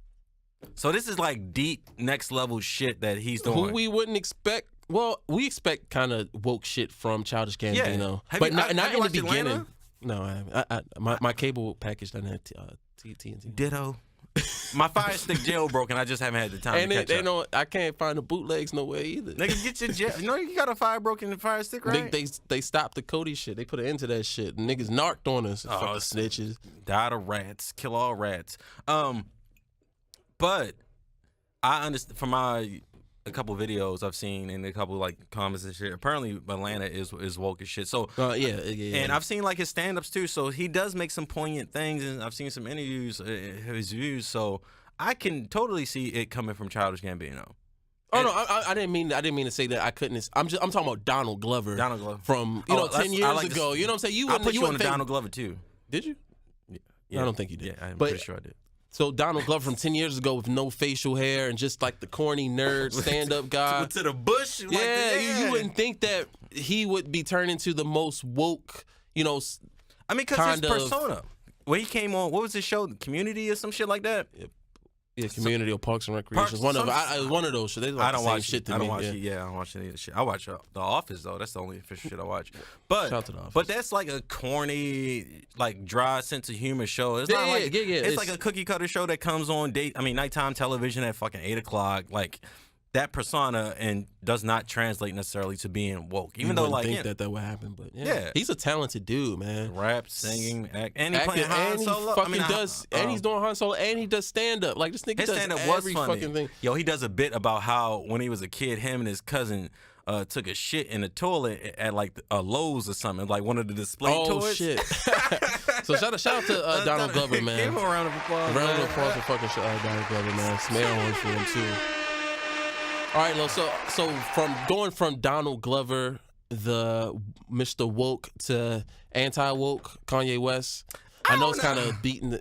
Speaker 3: So this is like deep next level shit that he's doing.
Speaker 2: Who we wouldn't expect. Well, we expect kind of woke shit from Childish Gambino,
Speaker 3: but
Speaker 2: not in the beginning.
Speaker 3: Atlanta?
Speaker 2: No, my cable package doesn't have TNT.
Speaker 3: Ditto. My Fire Stick jailbroken. I just haven't had the time
Speaker 2: and
Speaker 3: to catch up.
Speaker 2: I can't find the bootlegs nowhere either.
Speaker 3: Nigga, get your jail. You got a broken Fire Stick, right?
Speaker 2: They stopped the Cody shit. They put an end to that shit. Niggas narked on us. Fucking snitches.
Speaker 3: Died of rats. Kill all rats. But I understand from a couple videos I've seen and a couple like comments and shit. Apparently Atlanta is woke as shit. So
Speaker 2: yeah.
Speaker 3: And I've seen like his stand-ups too. So he does make some poignant things, and I've seen some interviews, his views. So I can totally see it coming from Childish Gambino.
Speaker 2: Oh no, I didn't mean to say that I couldn't. I'm talking about Donald Glover. From 10 years ago. You know what I'm saying?
Speaker 3: I put you on Donald Glover too.
Speaker 2: Did you? Yeah. I don't think you did.
Speaker 3: Yeah, I'm pretty sure I did.
Speaker 2: So Donald Glover from 10 years ago with no facial hair and just like the corny nerd stand-up guy.
Speaker 3: To the bush.
Speaker 2: You wouldn't think that he would be turned into the most woke,
Speaker 3: I mean, because his persona. When he came on, what was his show? Community or some shit like that?
Speaker 2: Yeah, Community or Parks and Recreation. One of those shit. They like
Speaker 3: I don't watch
Speaker 2: shit to
Speaker 3: me.
Speaker 2: me.
Speaker 3: I don't watch any of the shit. I watch The Office though. That's the only official shit I watch. But
Speaker 2: shout out to The Office.
Speaker 3: But that's like a corny, like dry sense of humor show. It's not like it's like a cookie cutter show that comes on nighttime television at fucking 8:00. Like that persona and does not translate necessarily to being woke. Even though like
Speaker 2: think that would happen, but yeah, he's a talented dude, man.
Speaker 3: Rap, singing, and he playing Han Solo.
Speaker 2: And he's doing Han Solo, and he does stand up. Like this nigga does every fucking thing.
Speaker 3: Yo, he does a bit about how when he was a kid, him and his cousin took a shit in the toilet at like a Lowe's or something, like one of the display toilets.
Speaker 2: Oh shit! So shout out to Donald Glover, man.
Speaker 3: Give him a round of applause.
Speaker 2: Round of applause for fucking Donald Glover, man. Smell one for him too. All right, Lo. So from going from Donald Glover, the Mr. Woke, to anti-woke Kanye West. I know it's kind of beating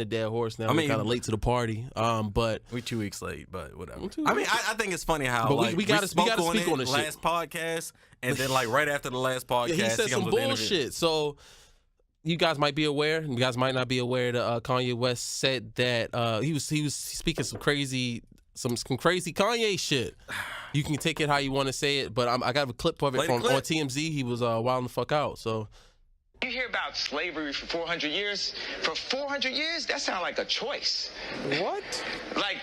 Speaker 2: a dead horse now. We're kind of late to the party, but
Speaker 3: we're 2 weeks late. But whatever.
Speaker 2: I
Speaker 3: mean, I think it's funny how
Speaker 2: we got to speak on
Speaker 3: the last
Speaker 2: shit.
Speaker 3: podcast, and then like right after the last podcast,
Speaker 2: he said some bullshit. So you guys might be aware, and you guys might not be aware that Kanye West said that he was speaking some crazy Kanye shit. You can take it how you want to say it, but I got a clip of it on TMZ. He was wilding the fuck out. So
Speaker 1: you hear about slavery for 400 years? For 400 years, that sounds like a choice.
Speaker 2: What?
Speaker 1: Like,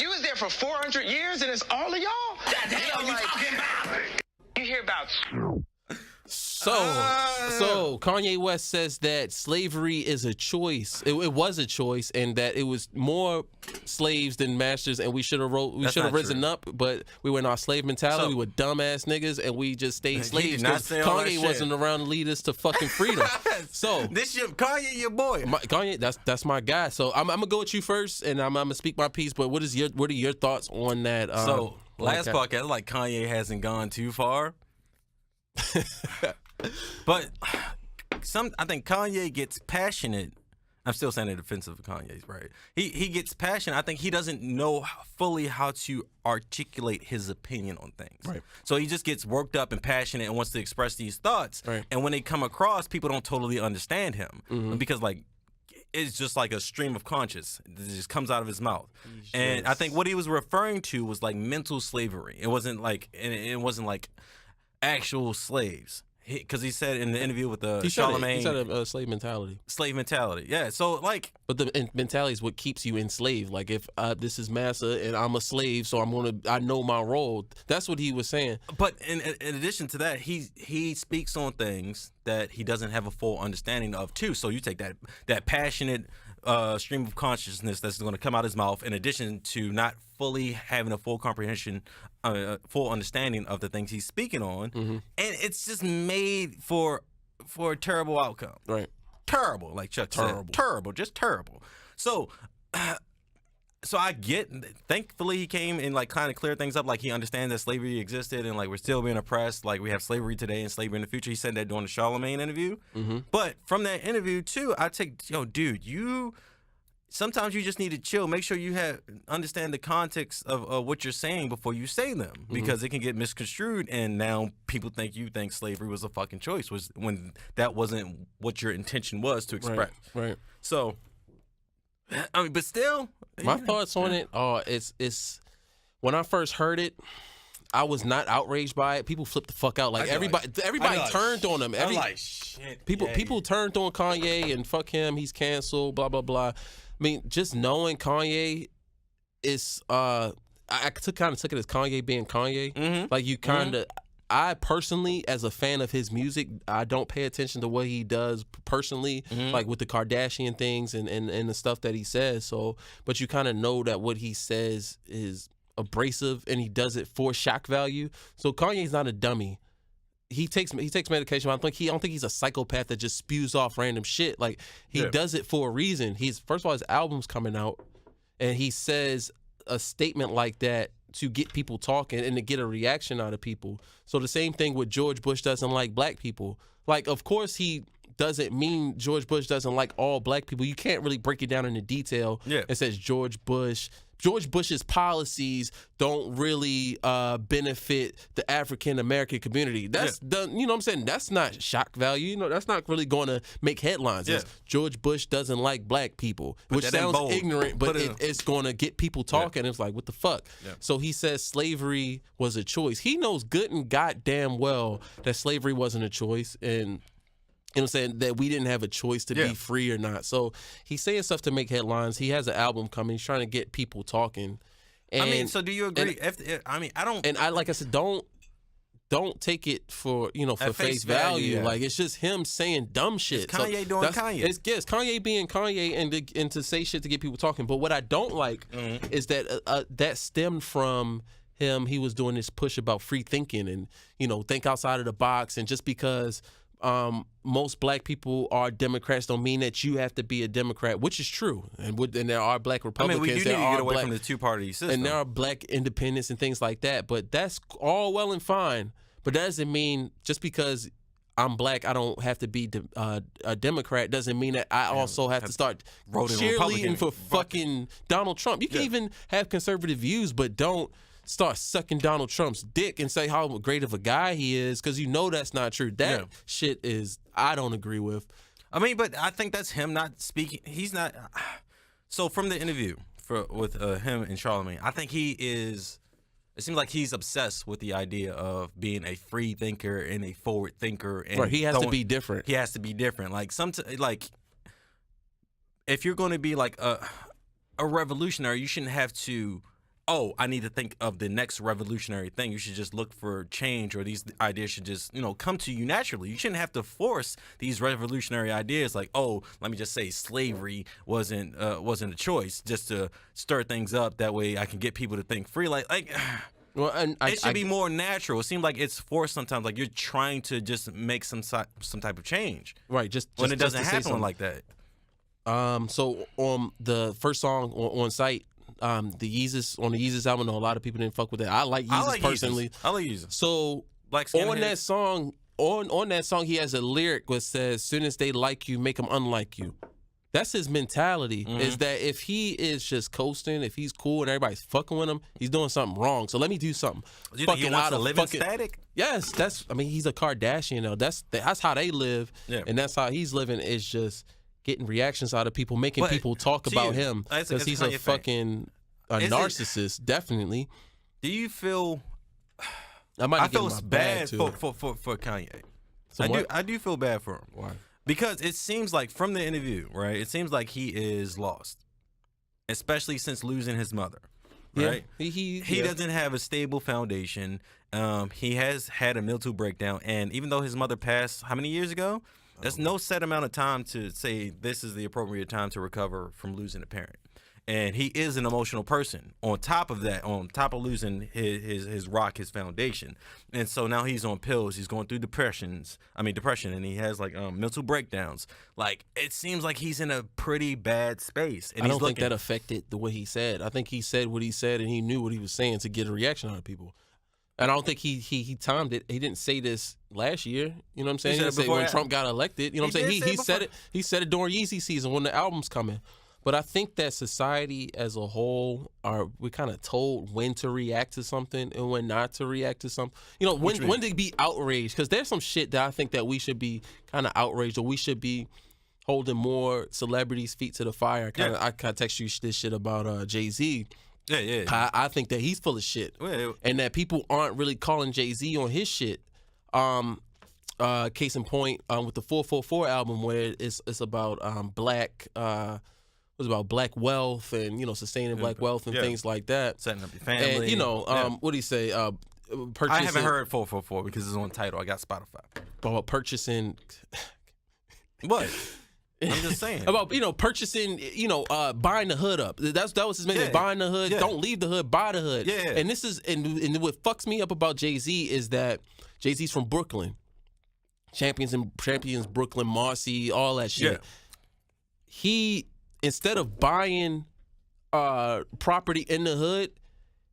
Speaker 1: you was there for 400 years and it's all of y'all? What the hell are you talking about? You hear about...
Speaker 2: So Kanye West says that slavery is a choice. It was a choice, and that it was more slaves than masters, and we should have risen up, but we were in our slave mentality. We were dumbass niggas, and we just stayed slaves because Kanye wasn't around to lead us to fucking freedom. So
Speaker 3: Kanye, your boy.
Speaker 2: Kanye, that's my guy. So I'm gonna go with you first, and I'm gonna speak my piece. But what are your thoughts on that?
Speaker 3: Last podcast, like Kanye hasn't gone too far. But I think Kanye gets passionate. I'm still saying it offensive of Kanye's, right? He gets passionate. I think he doesn't know fully how to articulate his opinion on things.
Speaker 2: Right.
Speaker 3: So he just gets worked up and passionate and wants to express these thoughts.
Speaker 2: Right.
Speaker 3: And when they come across, people don't totally understand him because like it's just like a stream of conscious. It just comes out of his mouth. And I think what he was referring to was like mental slavery. It wasn't like actual slaves. because he said in the interview with the
Speaker 2: Charlamagne,
Speaker 3: he
Speaker 2: said a slave mentality.
Speaker 3: Slave mentality, yeah. So like,
Speaker 2: but the mentality is what keeps you enslaved. Like if this is massa and I'm a slave, so I know my role. That's what he was saying.
Speaker 3: But in addition to that, he speaks on things that he doesn't have a full understanding of too. So you take that passionate stream of consciousness that's going to come out his mouth, in addition to not fully having a full comprehension, full understanding of the things he's speaking on, and it's just made for a terrible outcome.
Speaker 2: Right.
Speaker 3: Terrible, like Chuck said. Terrible, just terrible. So I get. Thankfully, he came and like kind of cleared things up. Like he understands that slavery existed and like we're still being oppressed. Like we have slavery today and slavery in the future. He said that during the Charlamagne interview. But from that interview too, I take, dude, sometimes you just need to chill. Make sure you understand the context of what you're saying before you say them, because it can get misconstrued. And now people think you think slavery was a fucking choice, when that wasn't what your intention was to express.
Speaker 2: Right.
Speaker 3: So, I mean, but still,
Speaker 2: my thoughts on it are it's when I first heard it, I was not outraged by it. People flipped the fuck out. Like everybody turned on him. People turned on Kanye and fuck him. He's canceled. Blah blah blah. I mean, just knowing Kanye is, I kind of took it as Kanye being Kanye. Like you kind of, I personally, as a fan of his music, I don't pay attention to what he does personally, like with the Kardashian things and the stuff that he says. So, but you kind of know that what he says is abrasive and he does it for shock value. So Kanye's not a dummy. He takes medication. I don't think he's a psychopath that just spews off random shit. Like he does it for a reason. First of all, his album's coming out, and he says a statement like that to get people talking and to get a reaction out of people. So the same thing with George Bush doesn't like black people. Like, of course he doesn't mean George Bush doesn't like all black people. You can't really break it down into detail. It says George Bush's policies don't really benefit the African American community. That's done. You know what I'm saying? That's not shock value. You know, that's not really going to make headlines. George Bush doesn't like black people, which sounds ignorant, but it's going to get people talking. It's like, what the fuck? So he says slavery was a choice. He knows good and goddamn well that slavery wasn't a choice, and you know what I'm saying, that we didn't have a choice to be free or not. So he's saying stuff to make headlines. He has an album coming. He's trying to get people talking. And, I mean,
Speaker 3: so do you agree? I don't. And
Speaker 2: like I said, don't take it for for face value. Like it's just him saying dumb shit.
Speaker 3: It's Kanye doing Kanye.
Speaker 2: It's Kanye being Kanye and to say shit to get people talking. But what I don't like is that that stemmed from him. He was doing this push about free thinking and think outside of the box, and just because most black people are Democrats don't mean that you have to be a Democrat, which is true. And there are black Republicans.
Speaker 3: I mean, we do need to get away from the two-party system.
Speaker 2: And there are black independents and things like that. But that's all well and fine. But that doesn't mean just because I'm black, I don't have to be a Democrat. Doesn't mean that I also have to start cheerleading for fucking Donald Trump. You can even have conservative views, but don't start sucking Donald Trump's dick and say how great of a guy he is, because that's not true. That shit is, I don't agree with.
Speaker 3: I mean, but I think that's him not speaking. He's not. So from the interview with him and Charlamagne, I think he is. It seems like he's obsessed with the idea of being a free thinker and a forward thinker. And
Speaker 2: he has to be different.
Speaker 3: He has to be different. Like if you're going to be like a revolutionary, you shouldn't have to. I need to think of the next revolutionary thing. You should just look for change, or these ideas should just, come to you naturally. You shouldn't have to force these revolutionary ideas like, let me just say slavery wasn't a choice, just to stir things up. That way I can get people to think free. Well, and it should be more natural. It seems like it's forced sometimes. Like you're trying to just make some type of change.
Speaker 2: Right. Just
Speaker 3: when it doesn't happen like that.
Speaker 2: So on the first song on Sight, the Yeezus album, a lot of people didn't fuck with that. I like Yeezus personally.
Speaker 3: I like Yeezus.
Speaker 2: So on that song, on that song, he has a lyric which says, "Soon as they like you, make them unlike you." That's his mentality. Is that if he is just coasting, if he's cool and everybody's fucking with him, he's doing something wrong. So let me do something.
Speaker 3: Do you think he wants to live in static?
Speaker 2: Yes, he's a Kardashian though. That's how they live, and that's how he's living. Is just getting reactions out of people, making people talk about him, because he's a fucking narcissist. Definitely.
Speaker 3: Do you feel?
Speaker 2: I feel
Speaker 3: bad for Kanye. I do feel bad for him.
Speaker 2: Why?
Speaker 3: Because it seems like from the interview, right? It seems like he is lost, especially since losing his mother. Right?
Speaker 2: Yeah.
Speaker 3: He doesn't have a stable foundation. He has had a mental breakdown, and even though his mother passed how many years ago, there's no set amount of time to say this is the appropriate time to recover from losing a parent. And he is an emotional person. On top of that, on top of losing his foundation, and so now he's on pills. He's going through depression, and he has like mental breakdowns. Like it seems like he's in a pretty bad space. And
Speaker 2: I don't think that affected the way he said. I think he said what he said, and he knew what he was saying to get a reaction out of people. And I don't think he timed it. He didn't say this last year. You know what I'm saying? He didn't say when Trump got elected. You know what I'm saying? He said it. He said it during Yeezy season when the album's coming. But I think that society as a whole, we're kind of told when to react to something and when not to react to something. You know, when to be outraged. Because there's some shit that I think that we should be kind of outraged, or we should be holding more celebrities' feet to the fire. I kind of text you this shit about Jay-Z.
Speaker 3: Yeah.
Speaker 2: I think that he's full of shit. And that people aren't really calling Jay-Z on his shit. Case in point, with the 444 album, where it's about black... It was about black wealth and, you know, sustaining black wealth and things like that.
Speaker 3: Setting up your family.
Speaker 2: And, you know, what do you say? Purchasing. I
Speaker 3: haven't heard 444 because it's on Tidal. I got Spotify.
Speaker 2: About purchasing.
Speaker 3: What? I'm just saying.
Speaker 2: About, you know, purchasing, you know, buying the hood up. That was his message. Buying the hood. Don't leave the hood. Buy the hood.
Speaker 3: Yeah.
Speaker 2: And this is, and what fucks me up about Jay-Z is that Jay-Z's from Brooklyn. Champions Brooklyn, Marcy, all that shit. Yeah. Instead of buying property in the hood,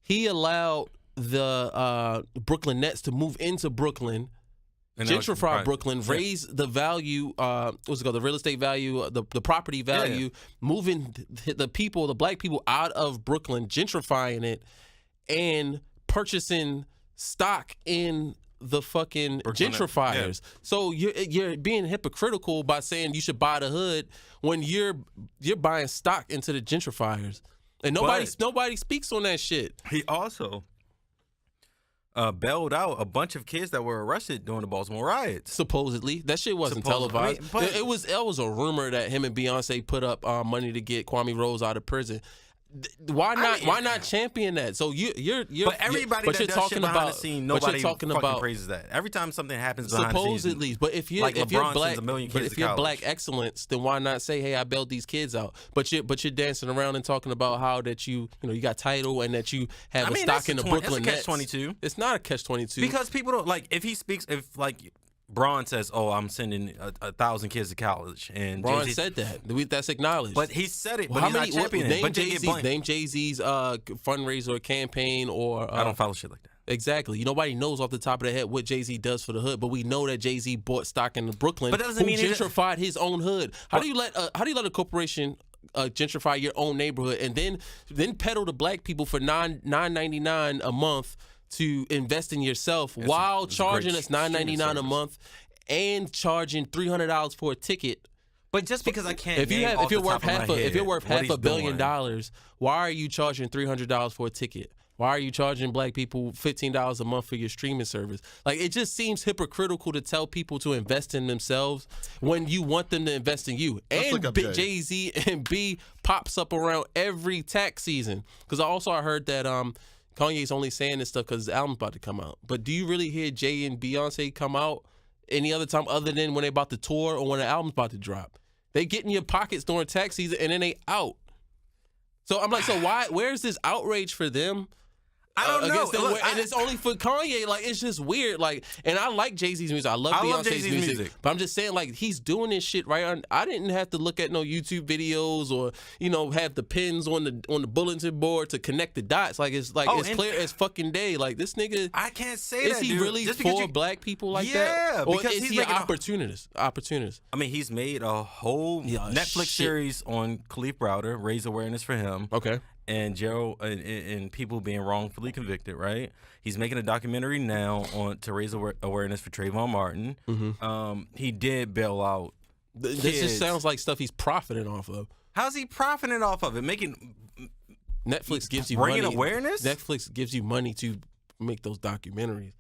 Speaker 2: he allowed the Brooklyn Nets to move into Brooklyn, gentrify Brooklyn, raise the value, what's it called, the real estate value, the property value, moving the black people out of Brooklyn, gentrifying it, and purchasing stock in the fucking gentrifiers. So you're being hypocritical by saying you should buy the hood when you're buying stock into the gentrifiers, and nobody speaks on that shit.
Speaker 3: He also bailed out a bunch of kids that were arrested during the Baltimore riots.
Speaker 2: Supposedly, that shit wasn't televised. It was a rumor that him and Beyonce put up money to get Kwame Rose out of prison. Why not champion that? So you're
Speaker 3: but everybody that does shit behind the scene, nobody fucking praises that. Every time something happens behind the scenes,
Speaker 2: supposedly, but if you're black excellence, then why not say, hey, I bailed these kids out? But you're dancing around and talking about how that you got title and that you have a stock in the Brooklyn Nets.
Speaker 3: Catch-22.
Speaker 2: It's not a catch-22
Speaker 3: because people don't like if Braun says, "Oh, I'm sending 1,000 kids to college," and
Speaker 2: Braun said that. That's acknowledged.
Speaker 3: But he said it. But he's not championing it.
Speaker 2: Name Jay-Z's fundraiser or campaign or.
Speaker 3: I don't follow shit like that.
Speaker 2: Exactly. Nobody knows off the top of their head what Jay-Z does for the hood, but we know that Jay-Z bought stock in Brooklyn.
Speaker 3: But that doesn't mean
Speaker 2: gentrified his own hood. How do you let a corporation gentrify your own neighborhood and then peddle to black people for $9.99 a month? To invest in yourself while charging us $9.99 a month and charging $300 for a ticket.
Speaker 3: But just because I can't,
Speaker 2: if you're worth half $1 billion, why are you charging $300 for a ticket? Why are you charging black people $15 a month for your streaming service? Like, it just seems hypocritical to tell people to invest in themselves when you want them to invest in you. And Jay-Z and B pops up around every tax season. Because I heard that Kanye's only saying this stuff because his album's about to come out. But do you really hear Jay and Beyonce come out any other time other than when they're about to tour or when the album's about to drop? They get in your pockets during tax season and then they out. So I'm like, where's this outrage for them?
Speaker 3: I don't know.
Speaker 2: And it's only for Kanye. Like, it's just weird. Like, and I like Jay-Z's music. I love Beyonce's music. But I'm just saying, like, he's doing this shit right. I didn't have to look at no YouTube videos or, have the pins on the bulletin board to connect the dots. Like, it's clear as fucking day. Like, this nigga.
Speaker 3: I can't say that.
Speaker 2: Is he really for black people like that?
Speaker 3: Yeah,
Speaker 2: or
Speaker 3: because
Speaker 2: is he an opportunist?
Speaker 3: I mean, he's made a whole Netflix series on Khalif Browder, raise awareness for him.
Speaker 2: Okay.
Speaker 3: And Gerald and people being wrongfully convicted, right? He's making a documentary now to raise awareness for Trayvon Martin. Mm-hmm. He did bail out. This
Speaker 2: just sounds like stuff he's profiting off of.
Speaker 3: How's he profiting off of it?
Speaker 2: Netflix gives you
Speaker 3: bringing
Speaker 2: money.
Speaker 3: Awareness.
Speaker 2: Netflix gives you money to make those documentaries.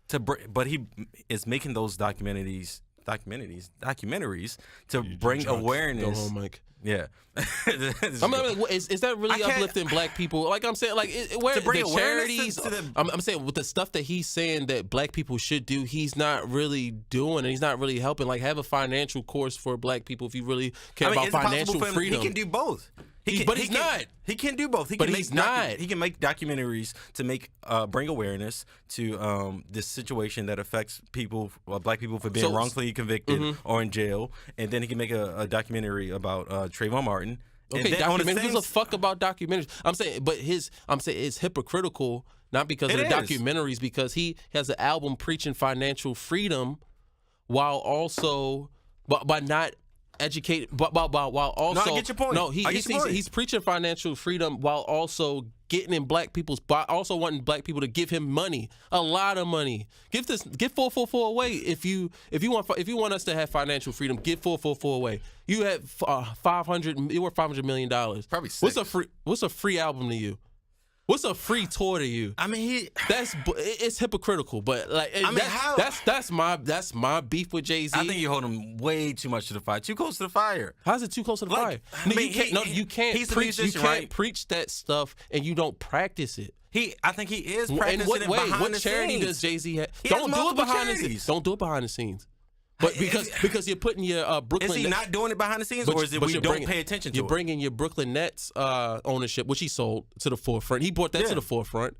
Speaker 3: But he is making those documentaries documentaries to bring awareness.
Speaker 2: Go home, Mike.
Speaker 3: Yeah.
Speaker 2: Is that really uplifting black people? Like I'm saying, like where
Speaker 3: to bring
Speaker 2: the charities. I'm saying with the stuff that he's saying that black people should do, he's not really doing, and he's not really helping. Like have a financial course for black people if you really care about financial freedom.
Speaker 3: He can do both.
Speaker 2: But he's not.
Speaker 3: He can do both. He can make documentaries to bring awareness to this situation that affects people, black people, for being wrongfully convicted or in jail, and then he can make a documentary about Trayvon Martin.
Speaker 2: Okay, documentaries. Who's a fuck about documentaries? I'm saying it's hypocritical, not because of the documentaries, because he has an album preaching financial freedom, while also by not educated, but while also.
Speaker 3: No, I get your point.
Speaker 2: No, he's preaching financial freedom while also getting in black people's, also wanting black people to give him money, a lot of money. Give 444 away if you want us to have financial freedom. Give 444 away. You had $500 million.
Speaker 3: Probably 6.
Speaker 2: What's a free album to you? What's a free tour to you?
Speaker 3: I mean,
Speaker 2: it's hypocritical, but like
Speaker 3: how?
Speaker 2: That's my beef with Jay-Z.
Speaker 3: I think you hold him way too much to the fire, too close to the fire.
Speaker 2: How's it too close to the fire? You can't preach that stuff and you don't practice it.
Speaker 3: I think he is practicing it behind the scenes.
Speaker 2: What charity does Jay-Z have? Don't do it behind the scenes. Don't do it behind the scenes. But because you're putting your Brooklyn.
Speaker 3: Is he not doing it behind the scenes, or is it we don't pay attention to it?
Speaker 2: You're bringing your Brooklyn Nets ownership, which he sold, to the forefront. He brought that to the forefront.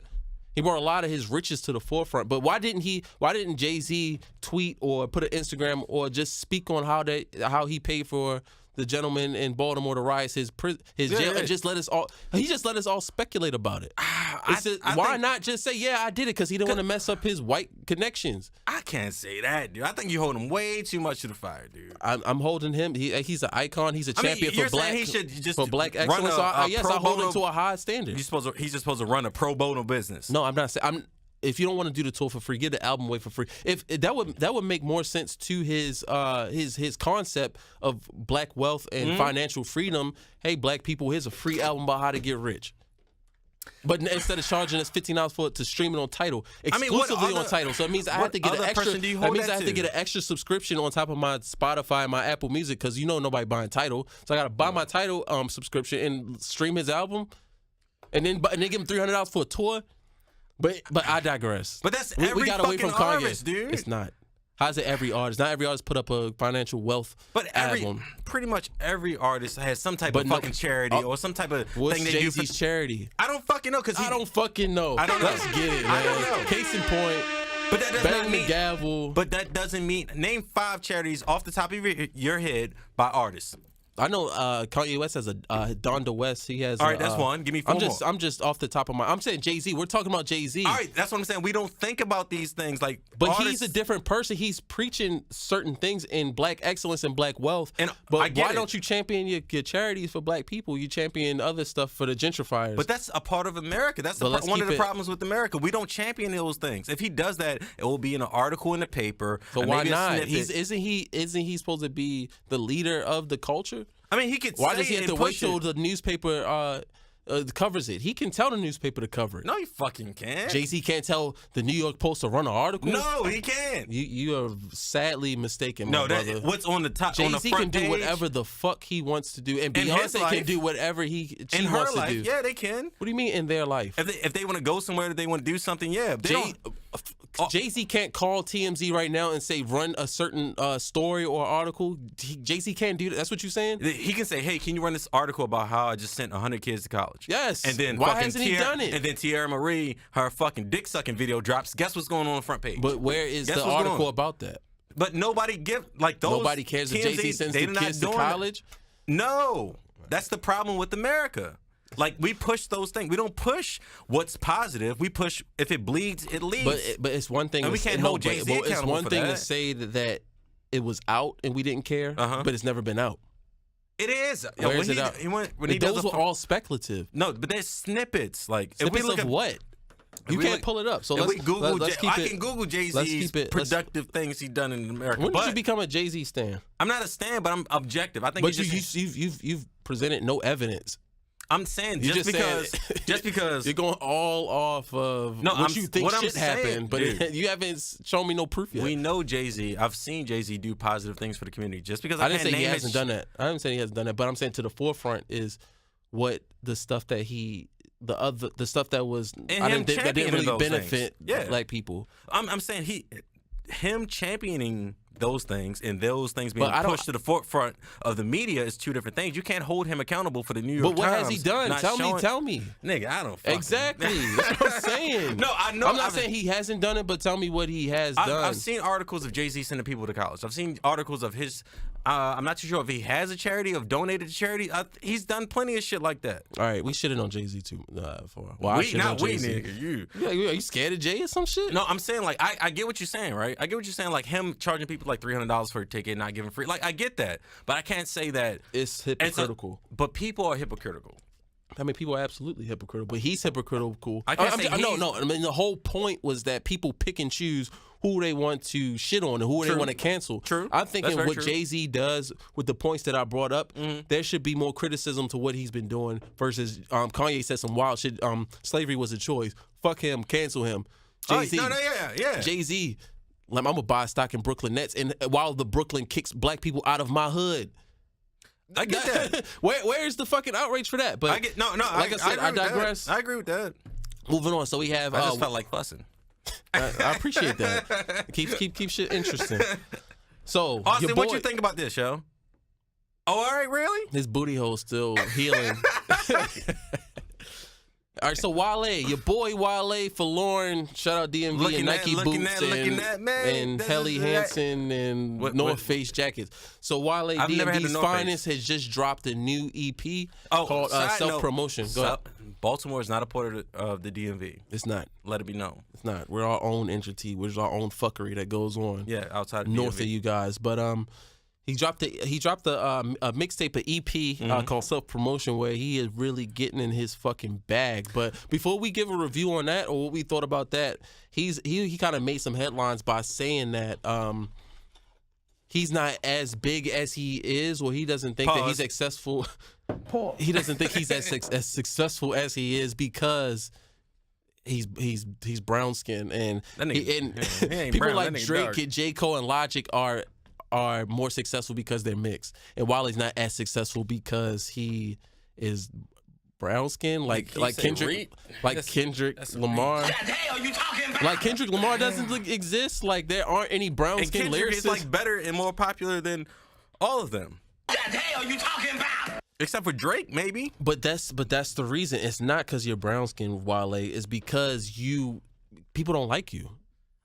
Speaker 2: He brought a lot of his riches to the forefront. But why didn't Jay-Z tweet or put an Instagram or just speak on how he paid for the gentleman in Baltimore to rise his jail and just let us all speculate about it? Why not just say, yeah, I did it, because he didn't want to mess up his white connections?
Speaker 3: I can't say that, dude. I think you hold him way too much to the fire, dude.
Speaker 2: I'm holding him. He's an icon. He's a champion
Speaker 3: for black. He should just
Speaker 2: for black excellence. I hold him to a high standard.
Speaker 3: He's just supposed to run a pro bono business.
Speaker 2: No, I'm not saying. If you don't want to do the tour for free, give the album away for free. If that would make more sense to his concept of black wealth and financial freedom. Hey, black people, here's a free album about how to get rich. But instead of charging us $15 to stream it on Tidal, exclusively on Tidal, so it means I have to get an extra. That means I have to get an extra subscription on top of my Spotify and my Apple Music, because nobody buying Tidal, so I got to buy my Tidal subscription and stream his album, and then give him $300 for a tour. But I digress.
Speaker 3: But that's every fucking artist, dude.
Speaker 2: It's not. How's it every artist? Not every artist put up a financial wealth album.
Speaker 3: Pretty much every artist has some type of fucking charity or some type of thing they do.
Speaker 2: What's Jay-Z's charity?
Speaker 3: I don't fucking know.
Speaker 2: I don't fucking know. Let's get it, man.
Speaker 3: I don't know.
Speaker 2: Case in point.
Speaker 3: But that does
Speaker 2: bang the gavel.
Speaker 3: But that doesn't mean. Name 5 charities off the top of your head by artists.
Speaker 2: I know Kanye West has a Donda West. He has.
Speaker 3: All right, that's one. Give me 4 more.
Speaker 2: I'm just off the top of my. I'm saying Jay-Z. We're talking about Jay-Z.
Speaker 3: All right, that's what I'm saying. We don't think about these things
Speaker 2: But
Speaker 3: artists.
Speaker 2: he's a different person. He's preaching certain things in black excellence and black wealth. But why don't you champion your charities for black people? You champion other stuff for the gentrifiers.
Speaker 3: But that's a part of America. That's one of the problems with America. We don't champion those things. If he does that, it will be in an article in the paper.
Speaker 2: But why not? Isn't he supposed to be the leader of the culture?
Speaker 3: I mean, he could.
Speaker 2: Why does he have to wait till the newspaper covers it? He can tell the newspaper to cover it.
Speaker 3: No, he fucking can't.
Speaker 2: Jay-Z can't tell the New York Post to run an article.
Speaker 3: No, he can't.
Speaker 2: You are sadly mistaken, my brother.
Speaker 3: What's on the top?
Speaker 2: Jay-Z can do whatever the fuck he wants to do, and Beyonce can do whatever she wants to do.
Speaker 3: Yeah, they can.
Speaker 2: What do you mean in their life?
Speaker 3: If they want to go somewhere, that they want to do something, yeah.
Speaker 2: Jay-Z can't call TMZ right now and say run a certain story or article. Jay-Z can't do that. That's what you're saying?
Speaker 3: He can say, hey, can you run this article about how I just sent 100 kids to college?
Speaker 2: Yes.
Speaker 3: And then
Speaker 2: why hasn't he done it?
Speaker 3: And then Tierra Marie, her fucking dick sucking video drops. Guess what's going on the front page?
Speaker 2: But where is the article about that?
Speaker 3: But nobody
Speaker 2: Nobody cares if Jay-Z sends the kids to college?
Speaker 3: No. That's the problem with America. Like, we push those things. We don't push what's positive. We push, if it bleeds, it leads.
Speaker 2: But it's one thing.
Speaker 3: And we can't hold Jay-Z accountable for that.
Speaker 2: It's one thing to say that it was out and we didn't care, but it's never been out.
Speaker 3: It is.
Speaker 2: Where is it out? Those were all speculative.
Speaker 3: No, but there's snippets. Like,
Speaker 2: snippets of what? You can't pull it up. So let's keep it.
Speaker 3: I can Google Jay-Z's productive things he's done in America.
Speaker 2: When did you become a Jay-Z stan?
Speaker 3: I'm not a stan, but I'm objective. I think.
Speaker 2: But you've presented no evidence.
Speaker 3: I'm saying just because
Speaker 2: you're going all off of what you think should happen, but you haven't shown me no proof yet.
Speaker 3: We know Jay-Z. I've seen Jay-Z do positive things for the community. Just because
Speaker 2: I didn't say he hasn't done that. I haven't said he hasn't done that, but I'm saying to the forefront is what the stuff that the stuff that was that didn't really benefit black people.
Speaker 3: I'm saying him championing those things and those things being pushed to the forefront of the media is two different things. You can't hold him accountable for the New York Times.
Speaker 2: But what has he done? Tell me.
Speaker 3: Nigga, I don't
Speaker 2: exactly. That's what I'm saying.
Speaker 3: No, I know.
Speaker 2: I'm not saying he hasn't done it, but tell me what he has done.
Speaker 3: I've seen articles of Jay-Z sending people to college. I've seen articles of his. I'm not too sure if he has a charity, of donated to charity. He's done plenty of shit like that.
Speaker 2: All right, we shitted on Jay-Z too. Well,
Speaker 3: nigga. You.
Speaker 2: Yeah, are you scared of Jay or some shit?
Speaker 3: No, I'm saying like I get what you're saying, right? I get what you're saying. Like him charging people like $300 for a ticket, not giving free. Like I get that, but I can't say that
Speaker 2: it's hypocritical.
Speaker 3: But people are hypocritical.
Speaker 2: I mean, people are absolutely hypocritical, but he's hypocritical.
Speaker 3: No.
Speaker 2: I mean, the whole point was that people pick and choose who they want to shit on and who they want to cancel.
Speaker 3: True.
Speaker 2: I'm thinking what Jay-Z does with the points that I brought up, there should be more criticism to what he's been doing versus Kanye said some wild shit. Slavery was a choice. Fuck him. Cancel him. Jay-Z. Jay-Z. Like, I'm going to buy stock in Brooklyn Nets, and while the Brooklyn kicks black people out of my hood.
Speaker 3: I get that.
Speaker 2: Where's the fucking outrage for that? But I digress.
Speaker 3: I agree with that.
Speaker 2: Moving on. So we have.
Speaker 3: I just felt like fussing.
Speaker 2: I appreciate that. Keep shit interesting. So
Speaker 3: Austin, what you think about this, yo? Oh, all right, really?
Speaker 2: His booty hole still healing. All right, so Wale, your boy Wale, Forlorn, shout out DMV and Nike boots and Helly Hansen and North Face jackets. So Wale, DMV's Finest, has just dropped a new EP called Self Promotion. Go ahead.
Speaker 3: Baltimore is not a part of the DMV.
Speaker 2: It's not.
Speaker 3: Let it be known.
Speaker 2: It's not. We're our own entity. We're our own fuckery that goes on.
Speaker 3: Yeah, outside of
Speaker 2: north
Speaker 3: DMV.
Speaker 2: of you guys. But he dropped a mixtape, an EP called Self Promotion, where he is really getting in his fucking bag. But before we give a review on that or what we thought about that, he kind of made some headlines by saying that he's not as big as he is, or he doesn't think that he's successful. He doesn't think he's as successful as he is because he's brown skinned and people like Drake and J. Cole and Logic are more successful because they're mixed, and Wale's not as successful because he is brown skin, like Kendrick, Kendrick Lamar.
Speaker 1: What the hell are you talking about?
Speaker 2: Like Kendrick Lamar doesn't exist. Like there aren't any brown skin
Speaker 3: Kendrick
Speaker 2: lyricists.
Speaker 3: is like better and more popular than all of them.
Speaker 1: What the hell are you talking about?
Speaker 3: Except for Drake, maybe.
Speaker 2: But that's the reason. It's not because you're brown skin, Wale. It's because people don't like you.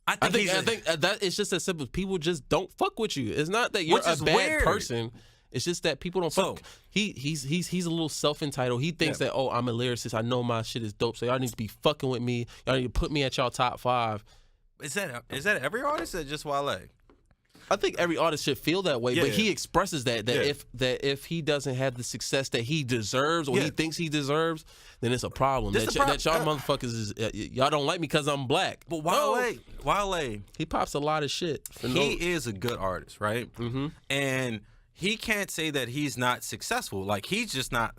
Speaker 2: I think that it's just as simple. People just don't fuck with you. It's not that you're a bad person. It's just that people don't fuck. He's a little self-entitled. He thinks that, I'm a lyricist. I know my shit is dope. So y'all need to be fucking with me. Y'all need to put me at y'all top 5.
Speaker 3: Is that every artist or just Wale?
Speaker 2: I think every artist should feel that way, but he expresses that if he doesn't have the success that he deserves or he thinks he deserves, then it's a problem. That y'all motherfuckers is y'all don't like me because I'm black.
Speaker 3: But Wale,
Speaker 2: he pops a lot of shit.
Speaker 3: He is a good artist, right? Mm-hmm. And he can't say that he's not successful. Like he's just not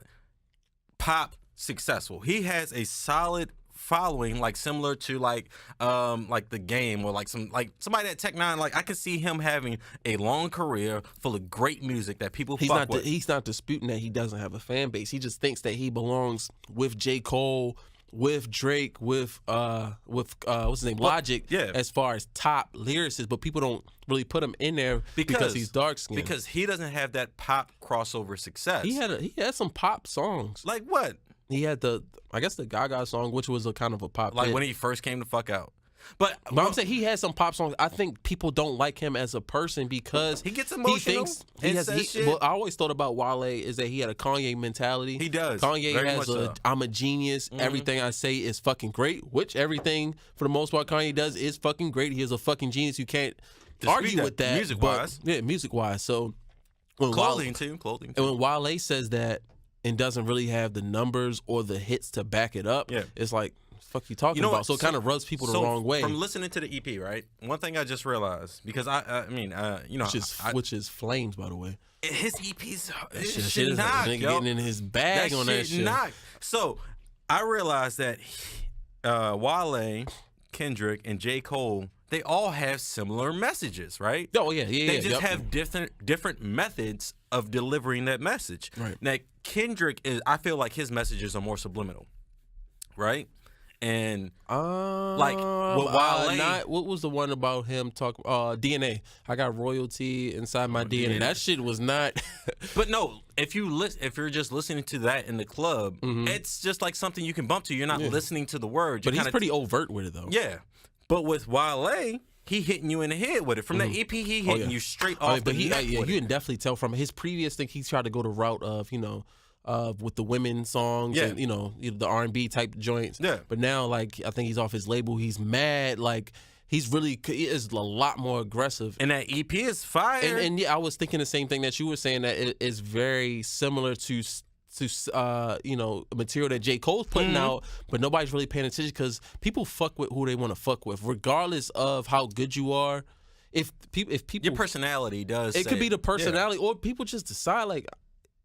Speaker 3: pop successful. He has a solid following, like similar to like The Game or like somebody at Tech Nine. Like I could see him having a long career full of great music that people fuck with.
Speaker 2: He's not disputing that he doesn't have a fan base. He just thinks that he belongs with J. Cole, with Drake, with what's his name, Logic, as far as top lyricists, but people don't really put him in there because he's dark skinned.
Speaker 3: Because he doesn't have that pop crossover success.
Speaker 2: He had some pop songs.
Speaker 3: Like what?
Speaker 2: He had the Gaga song, which was a kind of a pop hit.
Speaker 3: When he first came the fuck out. But
Speaker 2: I'm saying he had some pop songs. I think people don't like him as a person because
Speaker 3: he gets emotional.
Speaker 2: What I always thought about Wale is that he had a Kanye mentality.
Speaker 3: He does.
Speaker 2: Kanye has I'm a genius. Mm-hmm. Everything I say is fucking great, which everything for the most part Kanye does is fucking great. He is a fucking genius. You can't argue with that.
Speaker 3: Music-wise.
Speaker 2: Yeah, music-wise. So when
Speaker 3: Clothing too.
Speaker 2: And when Wale says that and doesn't really have the numbers or the hits to back it up, it's like, fuck you talking about? So it kind of rubs people the wrong way.
Speaker 3: From listening to the EP, right? One thing I just realized, because
Speaker 2: which is Flames, by the way.
Speaker 3: His EPs,
Speaker 2: shit is knock, nigga getting in his bag on that shit.
Speaker 3: Knock. So I realized that Wale, Kendrick, and J. Cole, they all have similar messages, right?
Speaker 2: Oh yeah.
Speaker 3: They just have different methods of delivering that message.
Speaker 2: Right.
Speaker 3: Now Kendrick I feel like his messages are more subliminal, right? And like with Wale,
Speaker 2: what was the one about him talking DNA? I got royalty inside my DNA. That shit was not.
Speaker 3: But no, if you're just listening to that in the club, it's just like something you can bump to. You're not listening to the words.
Speaker 2: But he's pretty overt with it though.
Speaker 3: Yeah. But with Wale, he hitting you in the head with it. From that EP, he hitting you straight off the neck with it.
Speaker 2: You can definitely tell from his previous thing, he tried to go the route of, with the women songs and, the R&B type joints.
Speaker 3: Yeah.
Speaker 2: But now, like, I think he's off his label. He's mad. Like, he is a lot more aggressive.
Speaker 3: And that EP is fire.
Speaker 2: And yeah, I was thinking the same thing that you were saying, that it is very similar to material that J. Cole's putting out, but nobody's really paying attention because people fuck with who they want to fuck with, regardless of how good you are. If people,
Speaker 3: your personality does,
Speaker 2: it could be the personality, or people just decide like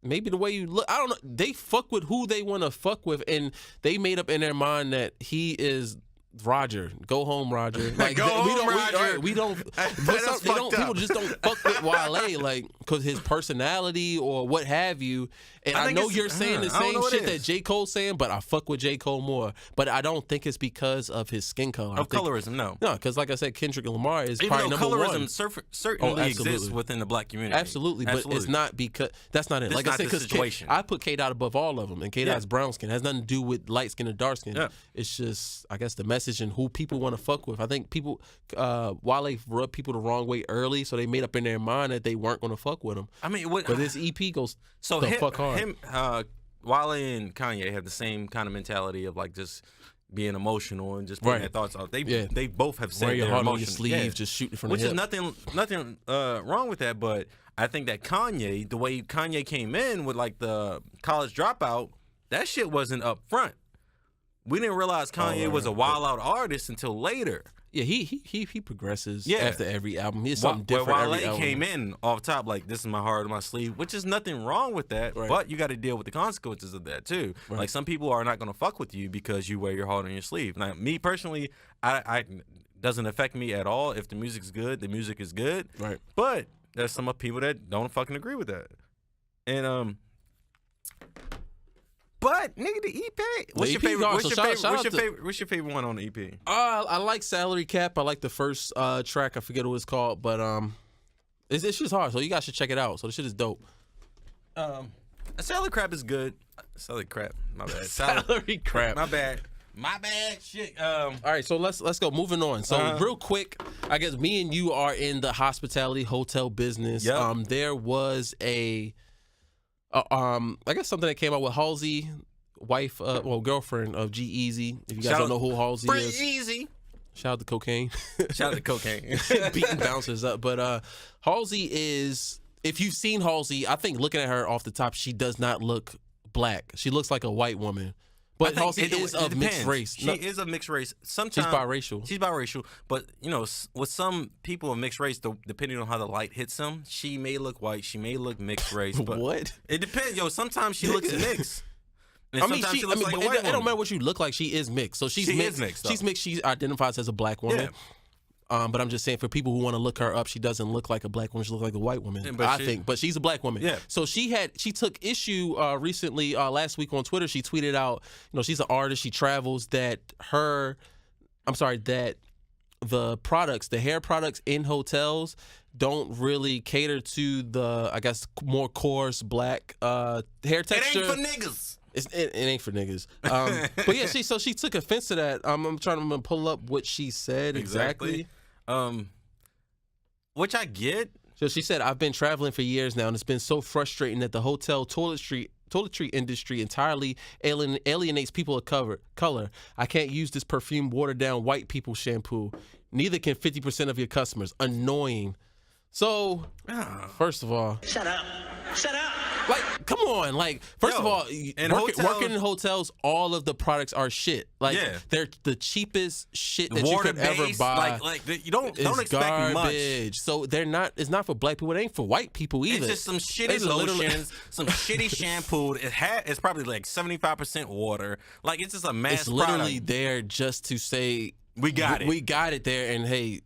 Speaker 2: maybe the way you look. I don't know. They fuck with who they want to fuck with, and they made up in their mind that he is Roger. Go home, Roger. Like
Speaker 3: Roger.
Speaker 2: We don't. People just don't fuck with Wale, like, because his personality or what have you. And I know you're saying the same shit that J. Cole's saying, but I fuck with J. Cole more. But I don't think it's because of his skin color.
Speaker 3: Colorism, no.
Speaker 2: No, because like I said, Kendrick Lamar is
Speaker 3: Even
Speaker 2: probably number
Speaker 3: colorism
Speaker 2: one.
Speaker 3: certainly exists within the black community.
Speaker 2: Absolutely, but it's not because that's not it.
Speaker 3: Like I said, because
Speaker 2: I put K-Dot above all of them, and K-Dot's brown skin. It has nothing to do with light skin or dark skin.
Speaker 3: Yeah.
Speaker 2: It's just, I guess, the message and who people want to fuck with. I think people, Wale rubbed people the wrong way early, so they made up in their mind that they weren't going to fuck with him.
Speaker 3: I mean,
Speaker 2: but this EP goes fuck hard.
Speaker 3: Wale and Kanye have the same kind of mentality of like just being emotional and just putting their thoughts out. They both have said
Speaker 2: your
Speaker 3: their
Speaker 2: heart
Speaker 3: emotions.
Speaker 2: on your sleeve, just shooting from the hip.
Speaker 3: Which is nothing wrong with that, but I think that Kanye, the way Kanye came in with like the College Dropout, that shit wasn't up front. We didn't realize Kanye was a wild out artist until later.
Speaker 2: Yeah, he progresses after every album. He's something different
Speaker 3: Wale
Speaker 2: every album.
Speaker 3: came in off top like, this is my heart on my sleeve, which is nothing wrong with that, but you got to deal with the consequences of that too. Right. Like, some people are not going to fuck with you because you wear your heart on your sleeve. Now, me personally, I doesn't affect me at all. If the music's good, the music is good. Right. But there's some people that don't fucking agree with that. And but nigga, the EP. What's your favorite? What's your favorite one on the EP?
Speaker 2: I like Salary Cap. I like the first track. I forget what it's called, but it's just hard. So you guys should check it out. So the shit is dope.
Speaker 3: Salary Crap is good. Salary Crap. My bad.
Speaker 2: Salary Crap.
Speaker 3: My bad. My bad. Shit. All
Speaker 2: right, so let's go. Moving on. So real quick, I guess me and you are in the hospitality hotel business. Yep. There was a. I guess something that came out with Halsey, girlfriend of G-Eazy. If you guys don't know who Halsey is.
Speaker 3: Easy.
Speaker 2: Shout out to cocaine.
Speaker 3: Shout out to cocaine.
Speaker 2: Beating bouncers up. But Halsey is, if you've seen Halsey, I think looking at her off the top, she does not look black. She looks like a white woman. But Halsey is of mixed race.
Speaker 3: She is of mixed race. Sometimes
Speaker 2: she's biracial.
Speaker 3: But, with some people of mixed race, depending on how the light hits them, she may look white. She may look mixed race. But
Speaker 2: what?
Speaker 3: It depends. Sometimes she looks mixed. And
Speaker 2: she looks like a white woman. It don't matter what you look like. She is mixed. So she's mixed.
Speaker 3: Is mixed.
Speaker 2: She's mixed. She identifies as a black woman. Yeah. But I'm just saying, for people who want to look her up, she doesn't look like a black woman. She looks like a white woman, but she's a black woman. Yeah. So she took issue recently, last week on Twitter. She tweeted out, she's an artist. She travels. That the products, the hair products in hotels, don't really cater to the, I guess, more coarse black hair texture.
Speaker 3: It ain't for niggas.
Speaker 2: It ain't for niggas. But yeah, she took offense to that. I'm trying to pull up what she said exactly.
Speaker 3: Which I get.
Speaker 2: So she said, I've been traveling for years now, and it's been so frustrating that the hotel toiletry industry entirely alienates people of color. I can't use this perfume watered down white people shampoo. Neither can 50% of your customers. Annoying. So, first of all,
Speaker 1: shut up.
Speaker 2: Like, come on. Like, first of all, working in hotels, all of the products are shit. Like, they're the cheapest shit that you could ever buy.
Speaker 3: Like you don't expect
Speaker 2: garbage.
Speaker 3: much.
Speaker 2: So they're not. It's not for black people. It ain't for white people either.
Speaker 3: It's just some shitty lotions, some shitty shampoo. It's probably like 75% water. Like, it's just a mass.
Speaker 2: It's literally there just to say
Speaker 3: we got it.
Speaker 2: We got it there, and hey.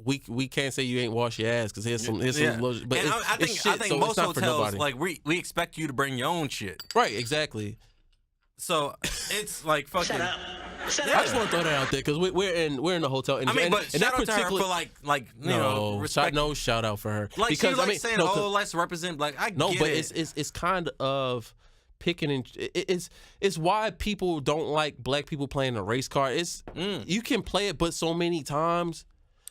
Speaker 2: We can't say you ain't wash your ass because here's some lotion. But
Speaker 3: I think most hotels like we expect you to bring your own shit.
Speaker 2: Right, exactly.
Speaker 3: So it's like fucking.
Speaker 1: Shut up.
Speaker 2: I just want to throw that out there because we're in the hotel. And,
Speaker 3: I mean, but
Speaker 2: and
Speaker 3: shout out to her for like you know, respect.
Speaker 2: Shout out for her.
Speaker 3: Like
Speaker 2: because
Speaker 3: she like saying, let's represent. Like I
Speaker 2: no,
Speaker 3: get
Speaker 2: but
Speaker 3: it.
Speaker 2: it's kind of picking and it's why people don't like black people playing the race card. It's you can play it, but so many times.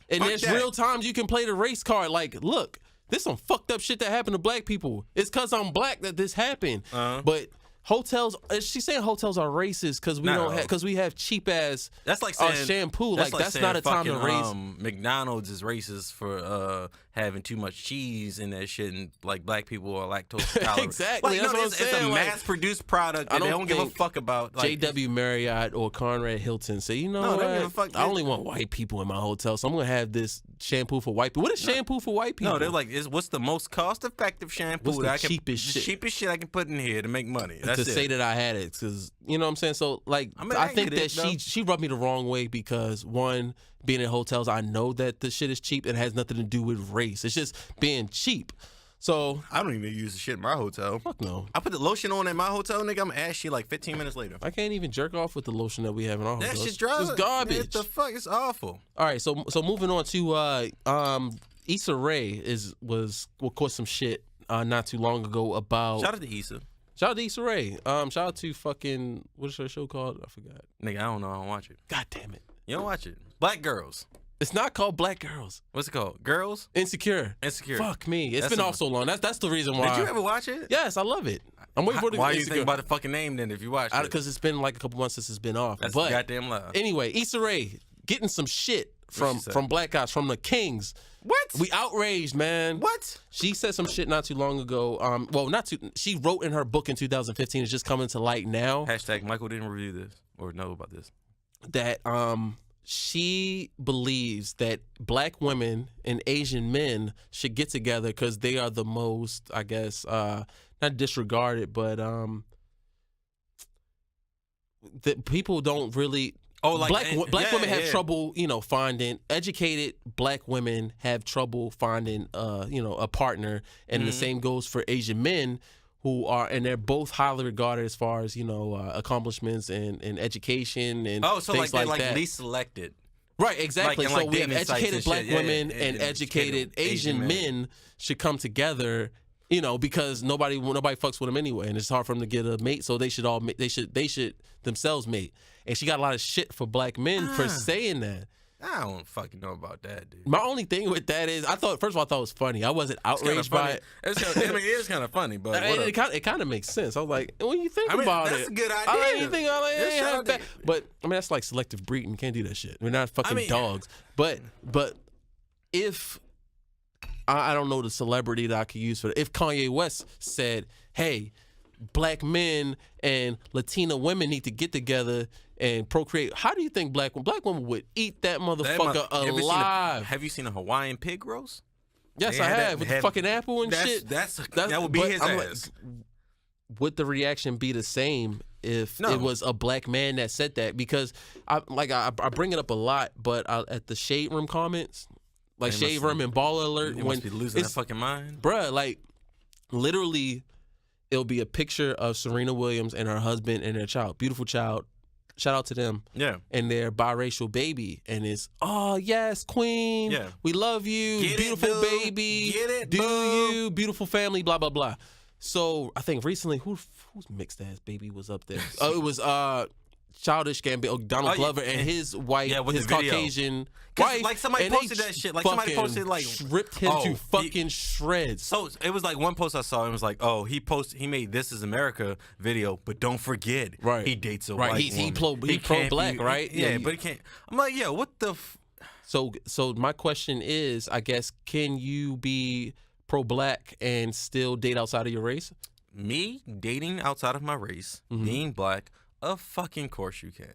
Speaker 2: And there's real times you can play the race card. Like, look, this some fucked up shit that happened to black people. It's because I'm black that this happened. But hotels, she's saying hotels are racist because we because we have cheap ass. That's like saying shampoo. That's not a time to raise.
Speaker 3: McDonald's is racist for having too much cheese in that shit, and like black people are lactose intolerant.
Speaker 2: Exactly.
Speaker 3: Like,
Speaker 2: that's
Speaker 3: it's a mass-produced product that they don't give a fuck about. Like,
Speaker 2: JW Marriott or Conrad Hilton say, you know what? I only want white people in my hotel, so I'm gonna have this shampoo for white people. What is shampoo for white people?
Speaker 3: No, they're like, what's the most cost-effective shampoo?
Speaker 2: What's the cheapest shit?
Speaker 3: The cheapest shit I can put in here to make money. That's
Speaker 2: to say that I had it, because you know what I'm saying. So like, I think that she rubbed me the wrong way because one, being in hotels, I know that the shit is cheap. It has nothing to do with race. It's just being cheap. So
Speaker 3: I don't even use the shit in my hotel.
Speaker 2: Fuck no.
Speaker 3: I put the lotion on at my hotel, nigga. I'm ass shit like 15 minutes later.
Speaker 2: I can't even jerk off with the lotion that we have in our hotel.
Speaker 3: That shit dries.
Speaker 2: It's garbage.
Speaker 3: What the fuck? It's awful.
Speaker 2: All right, so moving on to Issa Rae was caught some shit not too long ago about.
Speaker 3: Shout out to Issa.
Speaker 2: Shout out to Issa Rae. Shout out to fucking, what is her show called? I forgot.
Speaker 3: Nigga, I don't know. I don't watch it.
Speaker 2: God damn it.
Speaker 3: You don't watch it. Black Girls.
Speaker 2: It's not called Black Girls.
Speaker 3: What's it called? Girls?
Speaker 2: Insecure.
Speaker 3: Fuck
Speaker 2: me. It's been off so long. That's the reason why.
Speaker 3: Did you ever watch it?
Speaker 2: Yes, I love it. I'm waiting for the.
Speaker 3: Why do you think about the fucking name then if you watch it?
Speaker 2: Because it's been like a couple months since it's been off.
Speaker 3: That's
Speaker 2: but
Speaker 3: goddamn loud.
Speaker 2: Anyway, Issa Rae getting some shit from black guys, from the Kings.
Speaker 3: What?
Speaker 2: We outraged, man.
Speaker 3: What?
Speaker 2: She said some shit not too long ago. She wrote in her book in 2015. It's just coming to light now.
Speaker 3: Hashtag Michael didn't review this or know about this.
Speaker 2: That she believes that black women and Asian men should get together because they are the most, I guess, not disregarded, but that people don't really. Black women have trouble, finding educated black women have trouble finding, a partner, and the same goes for Asian men who are, and they're both highly regarded as far as accomplishments and education and things
Speaker 3: they're
Speaker 2: like that.
Speaker 3: least selected.
Speaker 2: Right, exactly.
Speaker 3: Like
Speaker 2: so we have educated black women and educated Asian men should come together. Because nobody fucks with them anyway, and it's hard for them to get a mate. So they should themselves mate. And she got a lot of shit for black men for saying that.
Speaker 3: I don't fucking know about that, dude.
Speaker 2: My only thing with that is, first of all, I thought it was funny. I wasn't outraged by it.
Speaker 3: It is kind of funny, but
Speaker 2: it kind of makes sense. I was like, when you think about
Speaker 3: that's
Speaker 2: it,
Speaker 3: a good idea.
Speaker 2: I ain't think that. But that's like selective breeding. You can't do that shit. We're not fucking dogs. But if I don't know the celebrity that I could use for that. If Kanye West said, hey, black men and Latina women need to get together and procreate, how do you think black women would eat that motherfucker alive?
Speaker 3: Have you seen a Hawaiian pig roast?
Speaker 2: Yes, I have. With the fucking apple and shit.
Speaker 3: That would be his ass.
Speaker 2: Would the reaction be the same if it was a black man that said that? Because I bring it up a lot, but at the Shade Room comments, like Shade Room and Baller Alert,
Speaker 3: you must be losing that fucking mind,
Speaker 2: bruh. Like literally, it'll be a picture of Serena Williams and her husband and their child, beautiful child. Shout out to them.
Speaker 3: Yeah.
Speaker 2: And their biracial baby, and it's, oh yes, queen. Yeah. We love you, beautiful baby.
Speaker 3: Get it,
Speaker 2: do you, beautiful family, blah blah blah. So I think recently, whose mixed ass baby was up there? It was Childish Gambino, Donald Glover, and his wife, his Caucasian wife.
Speaker 3: Like somebody posted that shit. Like somebody posted like
Speaker 2: ripped him to fucking shreds.
Speaker 3: So it was like one post I saw. It was like, oh, he made "This Is America" video, but don't forget, he dates a white woman.
Speaker 2: He pro-black, right?
Speaker 3: Yeah, but he can't. I'm like, yeah, what the?
Speaker 2: So my question is, I guess, can you be pro-black and still date outside of your race?
Speaker 3: me dating outside of my race, being black, of fucking course you can.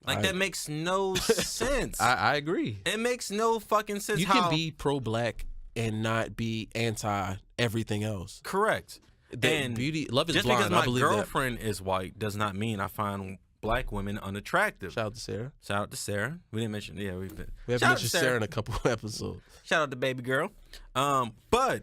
Speaker 3: Like, that makes no sense.
Speaker 2: I agree.
Speaker 3: It makes no fucking sense.
Speaker 2: You can be pro-black and not be anti everything else.
Speaker 3: Correct. And
Speaker 2: love is
Speaker 3: just
Speaker 2: blind.
Speaker 3: because my
Speaker 2: I believe
Speaker 3: girlfriend is white does not mean I find black women unattractive.
Speaker 2: Shout out to Sarah.
Speaker 3: Shout out to Sarah. We didn't mention. Yeah, we
Speaker 2: haven't mentioned Sarah in a couple of episodes.
Speaker 3: Shout out to baby girl. But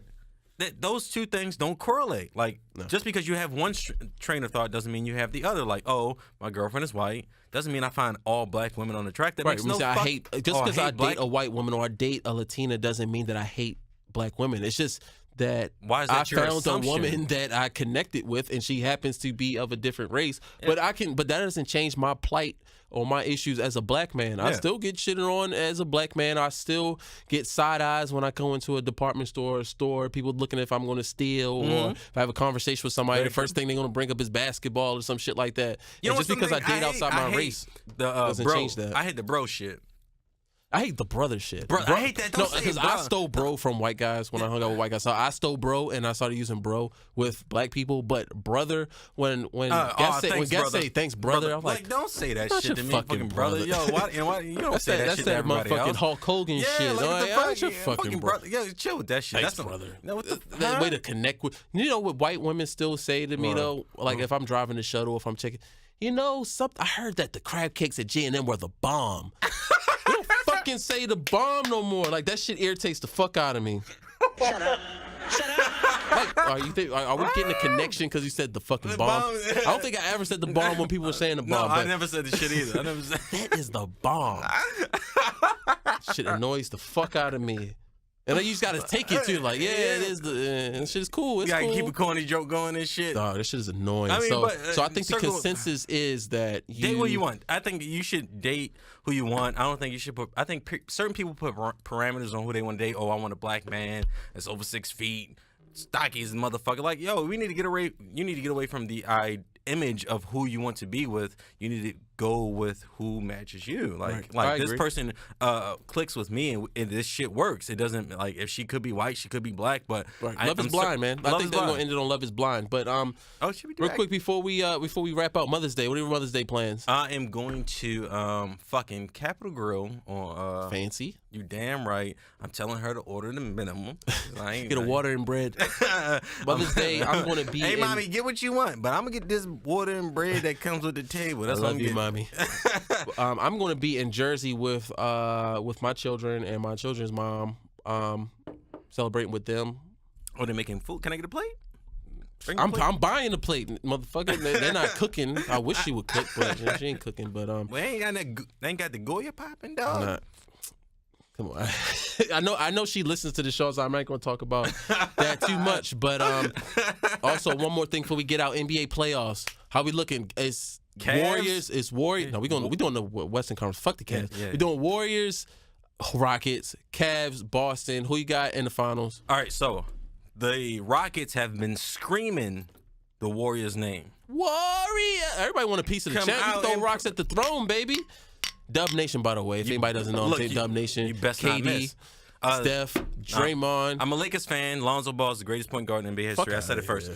Speaker 3: those two things don't correlate. Like, just because you have one train of thought doesn't mean you have the other. Like, oh, my girlfriend is white doesn't mean I find all black women unattractive.
Speaker 2: Right. I hate just because I date a white woman or I date a Latina doesn't mean that I hate black women. It's just that,
Speaker 3: why is that
Speaker 2: I found a woman that I connected with, and she happens to be of a different race. Yeah. But that doesn't change my plight or my issues as a black man. I still get shitted on as a black man. I still get side eyes when I go into a department store or store. People looking if I'm going to steal or if I have a conversation with somebody, the first thing they're going to bring up is basketball or some shit like that. And just because I date outside my race doesn't change that.
Speaker 3: I hate the bro shit.
Speaker 2: I hate the brother shit.
Speaker 3: Bro, I hate that.
Speaker 2: No, because I stole bro from white guys when I hung out with white guys. So I stole bro and I started using bro with black people. But brother, when guys say thanks brother, I'm like,
Speaker 3: don't say that shit to me, fucking brother. Yo, why you don't say that shit to everybody else?
Speaker 2: That's that motherfucking Hulk Hogan shit.
Speaker 3: Like
Speaker 2: your fucking brother.
Speaker 3: Yeah, chill with that shit.
Speaker 2: Thanks, brother. That way to connect with. You know what white women still say to me though? Like if I'm driving the shuttle, if I'm checking, I heard that the crab cakes at G&M were the bomb. You don't fucking say the bomb no more. Like, that shit irritates the fuck out of me.
Speaker 4: Shut up.
Speaker 2: Like, are we getting a connection because you said the fucking bomb? I don't think I ever said the bomb when people were saying the bomb.
Speaker 3: No, I never said the shit either. I never said
Speaker 2: that is the bomb. Shit annoys the fuck out of me. And then you just gotta take it too, like, it is this shit is cool. It's cool.
Speaker 3: Keep a corny joke going and shit.
Speaker 2: Dog, this shit is annoying. So I think the consensus is that you
Speaker 3: date who you want. I think you should date who you want. I don't think you should put. I think certain people put parameters on who they want to date. Oh, I want a black man that's over 6 feet, stocky as a motherfucker. Like, yo, we need to get away. You need to get away from the image of who you want to be with. You need to go with who matches you. Like this person clicks with me and this shit works. It doesn't, like, if she could be white, she could be black, but
Speaker 2: Love is blind, man. I think they're gonna end it on Love is Blind. But real quick before we wrap out Mother's Day, what are your Mother's Day plans?
Speaker 3: I am going to fucking Capitol Grill on
Speaker 2: fancy.
Speaker 3: You damn right. I'm telling her to order the minimum. I ain't
Speaker 2: get a water and bread. Mother's Day, I'm gonna be.
Speaker 3: Hey, mommy, get what you want, but I'm gonna get this water and bread that comes with the table. That's what I'm getting.
Speaker 2: Mommy. I'm going to be in Jersey with my children and my children's mom, celebrating with them.
Speaker 3: Oh, they're making food. Can I get a plate?
Speaker 2: I'm buying the plate, motherfucker. They're not cooking. I wish she would cook, but she ain't cooking. But
Speaker 3: they ain't got the Goya popping, dog.
Speaker 2: Nah. Come on. I know she listens to the show, so I'm not going to talk about that too much. But also, one more thing before we get out, NBA playoffs. How we looking? It's
Speaker 3: Cavs?
Speaker 2: Warriors. It's Warriors. No, we doing the Western Conference. Fuck the Cavs.
Speaker 3: Yeah.
Speaker 2: We're doing Warriors, Rockets, Cavs, Boston. Who you got in the finals?
Speaker 3: All right, so the Rockets have been screaming the Warriors' name.
Speaker 2: Warrior. Everybody want a piece of the champ. You throw rocks at the throne, baby. Dub Nation, by the way. If anybody doesn't know, I'm Dub Nation.
Speaker 3: You best
Speaker 2: KD,
Speaker 3: not miss.
Speaker 2: Steph, Draymond.
Speaker 3: I'm a Lakers fan. Lonzo Ball is the greatest point guard in NBA history. I said it first.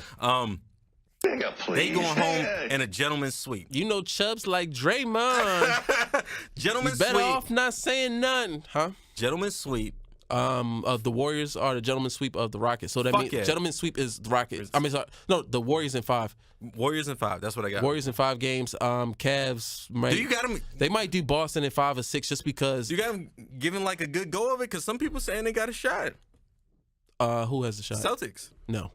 Speaker 3: They going home in a gentleman's sweep.
Speaker 2: You know Chubbs like Draymond.
Speaker 3: Gentleman's
Speaker 2: sweep. Better
Speaker 3: sweep.
Speaker 2: off not saying nothing, huh?
Speaker 3: Gentleman's sweep.
Speaker 2: Of the Warriors are the gentleman's sweep of the Rockets. So that means gentleman's sweep is the Rockets. I mean, sorry, no, the Warriors in 5.
Speaker 3: Warriors in 5. That's what I got.
Speaker 2: Warriors in 5 games. Cavs.
Speaker 3: Do you got them?
Speaker 2: They might do Boston in 5 or 6 just because.
Speaker 3: You got them giving like a good go of it because some people saying they got a shot.
Speaker 2: Who has the shot?
Speaker 3: Celtics.
Speaker 2: No.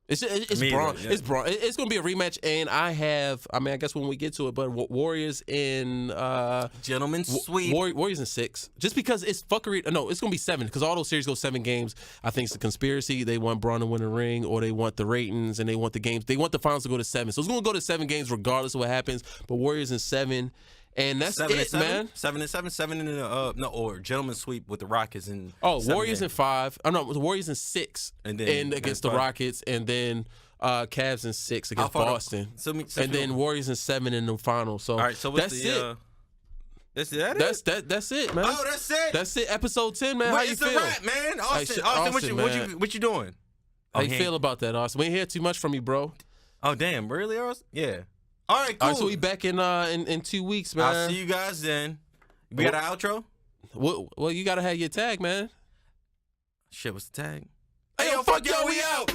Speaker 2: It's Braun. Yeah. It's Braun. It's going to be a rematch, and I guess when we get to it, but Warriors in
Speaker 3: gentlemen's sweep.
Speaker 2: Warriors in 6, just because it's fuckery. No, it's going to be 7 because all those series go 7 games. I think it's a conspiracy. They want Braun to win a ring, or they want the ratings, and they want the games. They want the finals to go to 7. So it's going to go to 7 games regardless of what happens. But Warriors in 7. And that's 7 man.
Speaker 3: 7-7, 7 in the or gentleman's sweep with the Rockets and
Speaker 2: Warriors in 5. Oh no, the Warriors in 6,
Speaker 3: and then
Speaker 2: against the Rockets, and then Cavs in 6 against Boston, and then Warriors in 7 in the final. So,
Speaker 3: all right, so
Speaker 2: that's it. That's it, man.
Speaker 3: Oh, that's it.
Speaker 2: That's it. Episode 10, man. How you feel?
Speaker 3: It's a wrap, man. Austin, what you doing?
Speaker 2: How you feel about that, Austin? We ain't hear too much from you, bro.
Speaker 3: Oh, damn. Really, Austin? Yeah. All right, cool.
Speaker 2: All right, so we back in 2 weeks, man.
Speaker 3: I'll see you guys then. We got an outro?
Speaker 2: Well, you got to have your tag, man.
Speaker 3: Shit, what's the tag?
Speaker 2: Hey, yo, fuck y'all, we out.